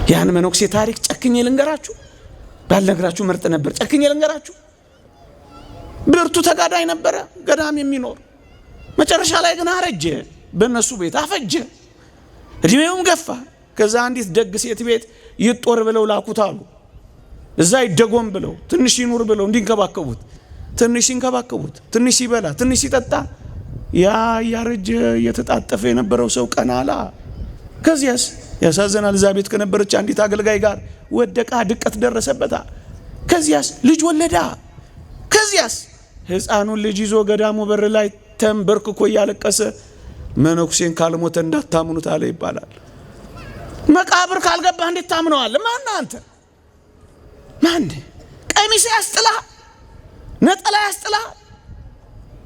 ያን መነኩሴ ታሪክ ጨክኜ ልንገራችሁ፣ ባልነግራችሁ ምርጥ ነበር። ጨክኜ ልንገራችሁ። ብርቱ ተጋዳይ ነበረ፣ ገዳም የሚኖር። መጨረሻ ላይ ግን አረጀ፣ በእነሱ ቤት አፈጀ፣ እድሜውም ገፋ። ከዛ አንዲት ደግ ሴት ቤት ይጦር ብለው ላኩት አሉ። እዛ ይደጎም ብለው ትንሽ ይኑር ብለው እንዲንከባከቡት፣ ትንሽ ሲንከባከቡት፣ ትንሽ ሲበላ፣ ትንሽ ሲጠጣ፣ ያ ያረጀ የተጣጠፈ የነበረው ሰው ቀና አላ። ከዚያስ ያሳዘናል። እዛ ቤት ከነበረች አንዲት አገልጋይ ጋር ወደቃ፣ ድቀት ደረሰበታ። ከዚያስ ልጅ ወለዳ። ከዚያስ ሕፃኑን ልጅ ይዞ ገዳሙ በር ላይ ተንበርክኮ እያለቀሰ መነኩሴን ካልሞተ እንዳታምኑት አለ ይባላል። መቃብር ካልገባህ እንዴት ታምነዋለህ? ማን አንተ? ማን? ቀሚስ ያስጥልሃል፣ ነጠላ ያስጥልሃል።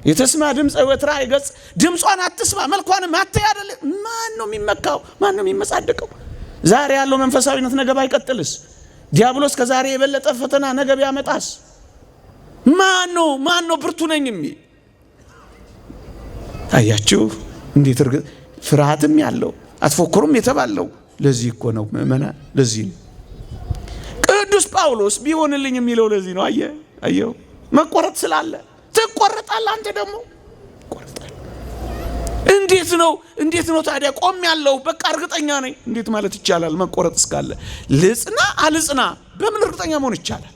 የተስማ ድምፅ ወትራ ይገጽ፣ ድምጿን አትስማ፣ መልኳንም አትይ አይደል? ማን ነው የሚመካው? ማን ነው የሚመጻደቀው? ዛሬ ያለው መንፈሳዊነት ነገ ባይቀጥልስ? ዲያብሎስ ከዛሬ የበለጠ ፈተና ነገ ቢያመጣስ? ማን ነው ብርቱ ነኝ የሚል? አያችሁ እንዴት ፍርሃትም ያለው አትፎክሩም የተባለው ለዚህ እኮ ነው ምእመናን። ለዚህ ነው ቅዱስ ጳውሎስ ቢሆንልኝ የሚለው ለዚህ ነው። አየው መቆረጥ ስላለ ትቆረጣለህ። አንተ ደግሞ ቆርጣለህ። እንዴት ነው ታዲያ ቆም ያለው በቃ እርግጠኛ ነኝ እንዴት ማለት ይቻላል? መቆረጥ እስካለ ልጽና አልጽና በምን እርግጠኛ መሆን ይቻላል?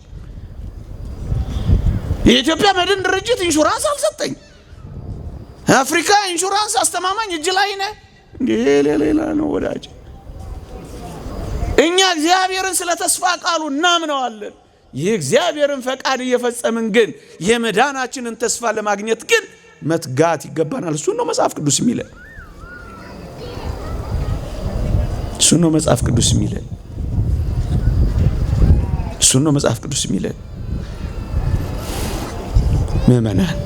የኢትዮጵያ መድን ድርጅት ኢንሹራንስ አልሰጠኝ። አፍሪካ ኢንሹራንስ አስተማማኝ እጅ ላይ ነህ እንዴ? ሌላ ነው ወዳጅ። እኛ እግዚአብሔርን ስለ ተስፋ ቃሉ እናምነዋለን። የእግዚአብሔርን ፈቃድ እየፈጸምን ግን የመዳናችንን ተስፋ ለማግኘት ግን መትጋት ይገባናል። እሱን ነው መጽሐፍ ቅዱስ የሚለን። እሱን ነው መጽሐፍ ቅዱስ የሚለን። እሱን ነው መጽሐፍ ቅዱስ የሚለን። ምእመናን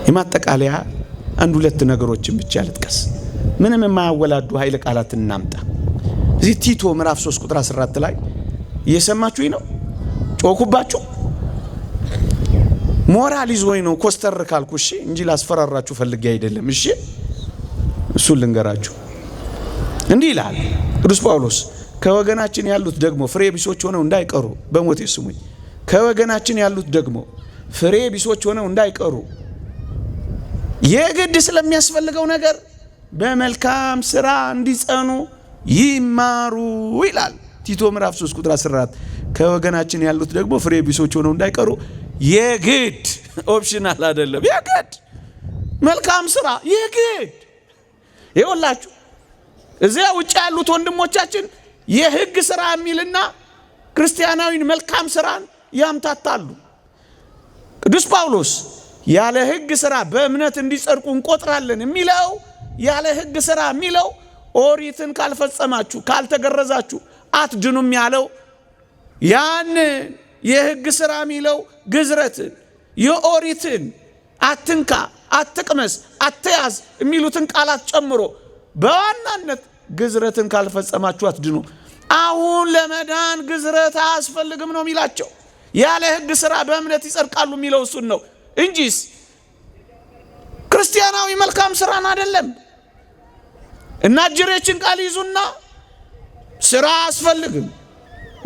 የማጠቃለያ አንድ ሁለት ነገሮችን ብቻ ልጥቀስ። ምንም የማያወላዱ ኃይለ ቃላትን እናምጣ። እዚህ ቲቶ ምዕራፍ 3 ቁጥር 14 ላይ እየሰማችሁኝ ነው? ጮኩባችሁ? ሞራል ይዞኝ ነው ኮስተር ካልኩ እሺ፣ እንጂ ላስፈራራችሁ ፈልጌ አይደለም። እሺ እሱን ልንገራችሁ። እንዲህ ይላል ቅዱስ ጳውሎስ፣ ከወገናችን ያሉት ደግሞ ፍሬ ቢሶች ሆነው እንዳይቀሩ፣ በሞቴ ስሙኝ፣ ከወገናችን ያሉት ደግሞ ፍሬ ቢሶች ሆነው እንዳይቀሩ የግድ ስለሚያስፈልገው ነገር በመልካም ስራ እንዲጸኑ ይማሩ ይላል ቲቶ ምዕራፍ 3 ቁጥር 14። ከወገናችን ያሉት ደግሞ ፍሬ ቢሶች ሆነው እንዳይቀሩ የግድ ኦፕሽናል አይደለም፣ የግድ መልካም ስራ የግድ። ይኸውላችሁ እዚያ ውጭ ያሉት ወንድሞቻችን የህግ ስራ የሚልና ክርስቲያናዊን መልካም ስራን ያምታታሉ። ቅዱስ ጳውሎስ ያለ ህግ ስራ በእምነት እንዲጸድቁ እንቆጥራለን የሚለው ያለ ህግ ስራ የሚለው ኦሪትን ካልፈጸማችሁ ካልተገረዛችሁ አትድኑም ያለው ያን የህግ ስራ የሚለው ግዝረትን የኦሪትን አትንካ፣ አትቅመስ፣ አትያዝ የሚሉትን ቃላት ጨምሮ በዋናነት ግዝረትን ካልፈጸማችሁ አትድኑ። አሁን ለመዳን ግዝረት አያስፈልግም ነው የሚላቸው። ያለ ህግ ስራ በእምነት ይጸድቃሉ የሚለው እሱን ነው እንጂስ ክርስቲያናዊ መልካም ስራን አይደለም። እና ጅሬችን ቃል ይዙና ስራ አያስፈልግም፣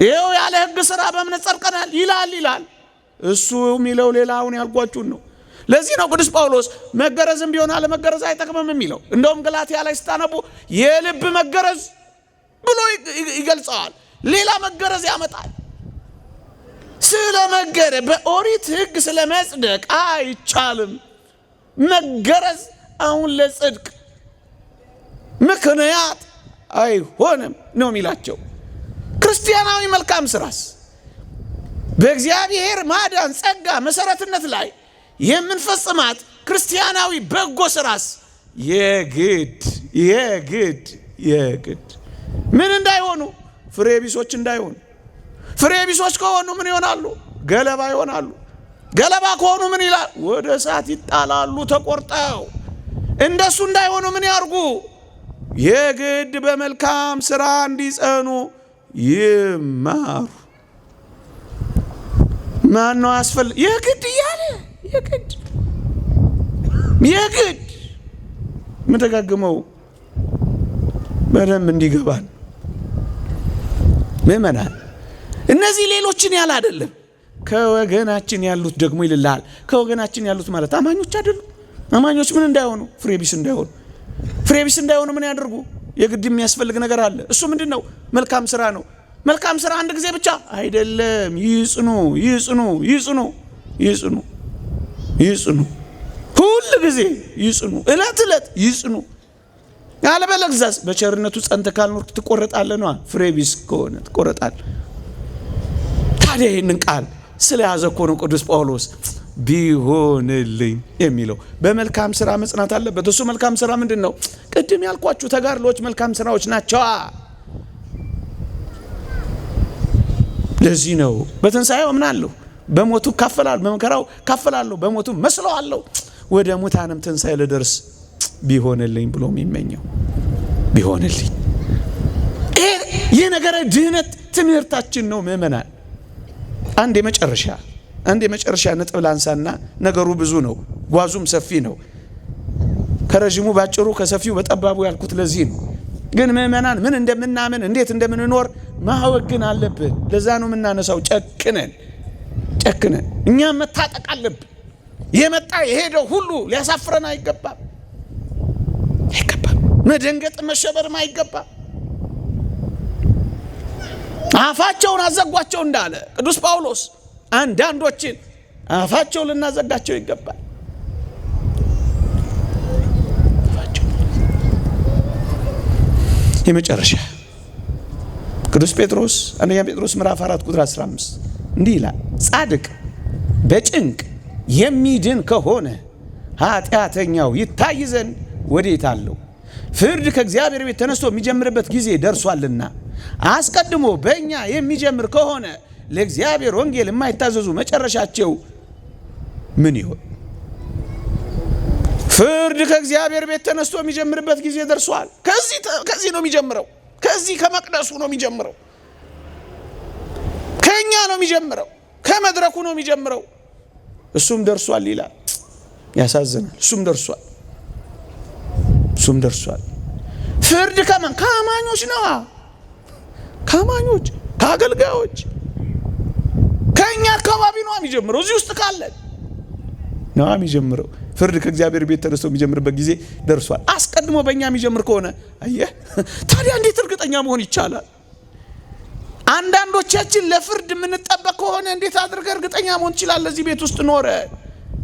ይኸው ያለ ህግ ስራ በእምነት ጸድቀናል ይላል። እሱ የሚለው ሌላውን ያልኳችሁን ነው። ለዚህ ነው ቅዱስ ጳውሎስ መገረዝም ቢሆን አለ መገረዝ አይጠቅምም የሚለው። እንደውም ገላትያ ላይ ስታነቡ የልብ መገረዝ ብሎ ይገልጸዋል። ሌላ መገረዝ ያመጣል። ስለ መገረዝ በኦሪት ህግ ስለ መጽደቅ አይቻልም። መገረዝ አሁን ለጽድቅ ምክንያት አይሆንም ነው የሚላቸው። ክርስቲያናዊ መልካም ስራስ በእግዚአብሔር ማዳን ጸጋ መሰረትነት ላይ የምንፈጽማት ክርስቲያናዊ በጎ ስራስ የግድ ምን እንዳይሆኑ ፍሬ ቢሶች እንዳይሆኑ። ፍሬ ቢሶች ከሆኑ ምን ይሆናሉ? ገለባ ይሆናሉ። ገለባ ከሆኑ ምን ይላል? ወደ እሳት ይጣላሉ ተቆርጠው። እንደሱ እንዳይሆኑ ምን ያርጉ? የግድ በመልካም ስራ እንዲጸኑ ይማሩ። ማን ነው ያስፈልግ? የግድ እያለ የግድ ምተጋግመው በደንብ እንዲገባን ምእመናን። እነዚህ ሌሎችን ያለ አይደለም። ከወገናችን ያሉት ደግሞ ይልልሃል። ከወገናችን ያሉት ማለት አማኞች አይደሉ? አማኞች ምን እንዳይሆኑ? ፍሬ ቢስ እንዳይሆኑ ምን ያደርጉ? የግድ የሚያስፈልግ ነገር አለ። እሱ ምንድነው? መልካም ስራ ነው። መልካም ስራ አንድ ጊዜ ብቻ አይደለም። ይጽኑ፣ ሁሉ ጊዜ ይጽኑ፣ እለት ይጽኑ። ያለበለዚያስ በቸርነቱ ጸንተ ካልኖርክ ትቆረጣለህ ነው። ፍሬ ቢስ ከሆነ ትቆረጣለህ። ታዲያ ይህንን ቃል ስለያዘ እኮ ነው ቅዱስ ጳውሎስ ቢሆንልኝ የሚለው። በመልካም ስራ መጽናት አለበት። እሱ መልካም ስራ ምንድን ነው? ቅድም ያልኳችሁ ተጋድሎች መልካም ስራዎች ናቸው። ለዚህ ነው በትንሣኤው እምናለሁ፣ በሞቱ ካፈላለሁ፣ በመከራው ካፈላለሁ፣ በሞቱ መስለዋለሁ፣ ወደ ሙታንም ትንሣኤ ልደርስ ቢሆንልኝ ብሎ የሚመኘው ቢሆንልኝ። ይህ ነገረ ድህነት ትምህርታችን ነው ምእመናን። አንድ የመጨረሻ ነጥብ ላንሳና ነገሩ ብዙ ነው፣ ጓዙም ሰፊ ነው። ከረጅሙ ባጭሩ ከሰፊው በጠባቡ ያልኩት ለዚህ ነው። ግን ምእመናን ምን እንደምናምን እንዴት እንደምንኖር ማወቅ ግን አለብን። ለዛ ነው የምናነሳው። ጨክነን እኛም መታጠቅ አለብን። የመጣ የሄደው ሁሉ ሊያሳፍረን አይገባም። መደንገጥ መሸበርም አይገባም። አፋቸውን አዘጓቸው እንዳለ ቅዱስ ጳውሎስ አንዳንዶችን አፋቸውን ልናዘጋቸው ይገባል። የመጨረሻ ቅዱስ ጴጥሮስ አንደኛ ጴጥሮስ ምዕራፍ 4 ቁጥር 15 እንዲህ ይላል፣ ጻድቅ በጭንቅ የሚድን ከሆነ ኃጢአተኛው ይታይ ዘንድ ወዴት አለው? ፍርድ ከእግዚአብሔር ቤት ተነስቶ የሚጀምርበት ጊዜ ደርሷልና። አስቀድሞ በእኛ የሚጀምር ከሆነ ለእግዚአብሔር ወንጌል የማይታዘዙ መጨረሻቸው ምን ይሆን? ፍርድ ከእግዚአብሔር ቤት ተነስቶ የሚጀምርበት ጊዜ ደርሷል። ከዚህ ነው የሚጀምረው። ከዚህ ከመቅደሱ ነው የሚጀምረው። ከኛ ነው የሚጀምረው። ከመድረኩ ነው የሚጀምረው። እሱም ደርሷል ይላል። ያሳዝናል። እሱም ደርሷል። ፍርድ ከማን? ከአማኞች ነው። ከአማኞች፣ ከአገልጋዮች፣ ከኛ አካባቢ ነው የሚጀምረው። እዚህ ውስጥ ካለን ነው የሚጀምረው። ፍርድ ከእግዚአብሔር ቤት ተነስቶ የሚጀምርበት ጊዜ ደርሷል። አስቀድሞ በእኛ የሚጀምር ከሆነ አየህ፣ ታዲያ እንዴት እርግጠኛ መሆን ይቻላል? አንዳንዶቻችን ለፍርድ የምንጠበቅ ከሆነ እንዴት አድርገህ እርግጠኛ መሆን ትችላለህ? እዚህ ቤት ውስጥ ኖረ።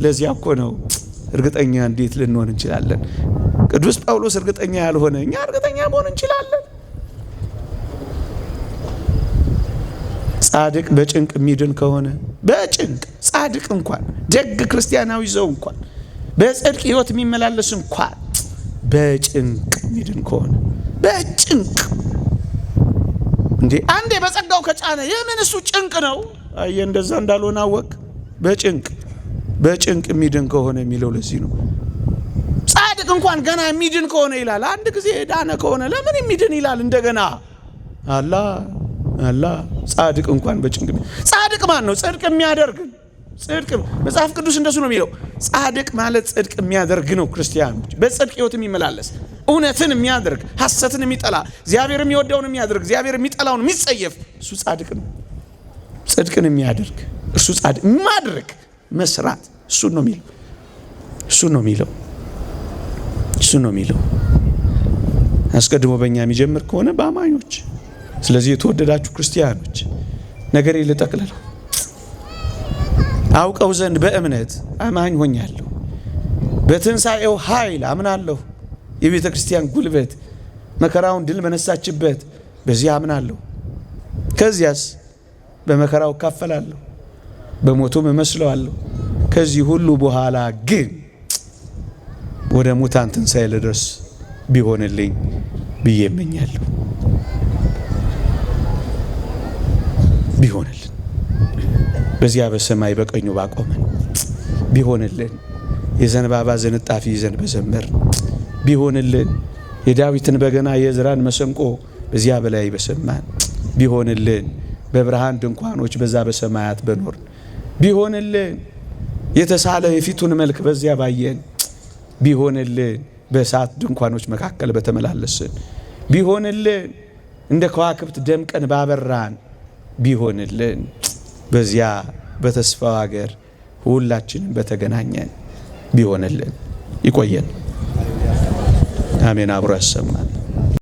ለዚያ እኮ ነው እርግጠኛ እንዴት ልንሆን እንችላለን? ቅዱስ ጳውሎስ እርግጠኛ ያልሆነ እኛ እርግጠኛ መሆን እንችላለን? ጻድቅ በጭንቅ የሚድን ከሆነ በጭንቅ ጻድቅ እንኳን ደግ ክርስቲያናዊ ሰው እንኳን በጽድቅ ሕይወት የሚመላለስ እንኳን በጭንቅ የሚድን ከሆነ በጭንቅ እንዴ አንዴ በጸጋው ከጫነ የምን እሱ ጭንቅ ነው? አየ እንደዛ እንዳልሆነ አወቅ። በጭንቅ የሚድን ከሆነ የሚለው ለዚህ ነው። ጻድቅ እንኳን ገና የሚድን ከሆነ ይላል። አንድ ጊዜ ዳነ ከሆነ ለምን የሚድን ይላል? እንደገና አላ ጻድቅ እንኳን በጭንቅ ጻድቅ ማን ነው? ጽድቅ የሚያደርግ ጽድቅ መጽሐፍ ቅዱስ እንደሱ ነው የሚለው። ጻድቅ ማለት ጽድቅ የሚያደርግ ነው። ክርስቲያኖች በጽድቅ ሕይወት የሚመላለስ እውነትን የሚያደርግ ሐሰትን የሚጠላ እግዚአብሔር የሚወደውን የሚያደርግ እግዚአብሔር የሚጠላውን የሚጸየፍ እሱ ጻድቅ ነው። ጽድቅን የሚያደርግ እሱ ጻድቅ ማድረግ መስራት እሱ ነው የሚለው። አስቀድሞ በእኛ የሚጀምር ከሆነ በአማኞች። ስለዚህ የተወደዳችሁ ክርስቲያኖች ነገር ልጠቅልለው። አውቀው ዘንድ በእምነት አማኝ ሆኛለሁ። በትንሣኤው ኃይል አምናለሁ። የቤተ ክርስቲያን ጉልበት መከራውን ድል በነሳችበት በዚህ አምናለሁ። ከዚያስ በመከራው እካፈላለሁ፣ በሞቱም እመስለዋለሁ። ከዚህ ሁሉ በኋላ ግን ወደ ሙታን ትንሣኤ ልደርስ ቢሆንልኝ ብዬ እመኛለሁ። ቢሆንልን በዚያ በሰማይ በቀኙ ባቆመን ቢሆንልን የዘንባባ ዝንጣፊ ይዘን በዘመር ቢሆንልን የዳዊትን በገና የዕዝራን መሰንቆ በዚያ በላይ በሰማን ቢሆንልን በብርሃን ድንኳኖች በዛ በሰማያት በኖር ቢሆንልን የተሳለ የፊቱን መልክ በዚያ ባየን ቢሆንልን በእሳት ድንኳኖች መካከል በተመላለስን ቢሆንልን እንደ ከዋክብት ደምቀን ባበራን ቢሆንልን በዚያ በተስፋው ሀገር ሁላችንም በተገናኘን ቢሆንልን። ይቆየን። አሜን። አብሮ ያሰማን።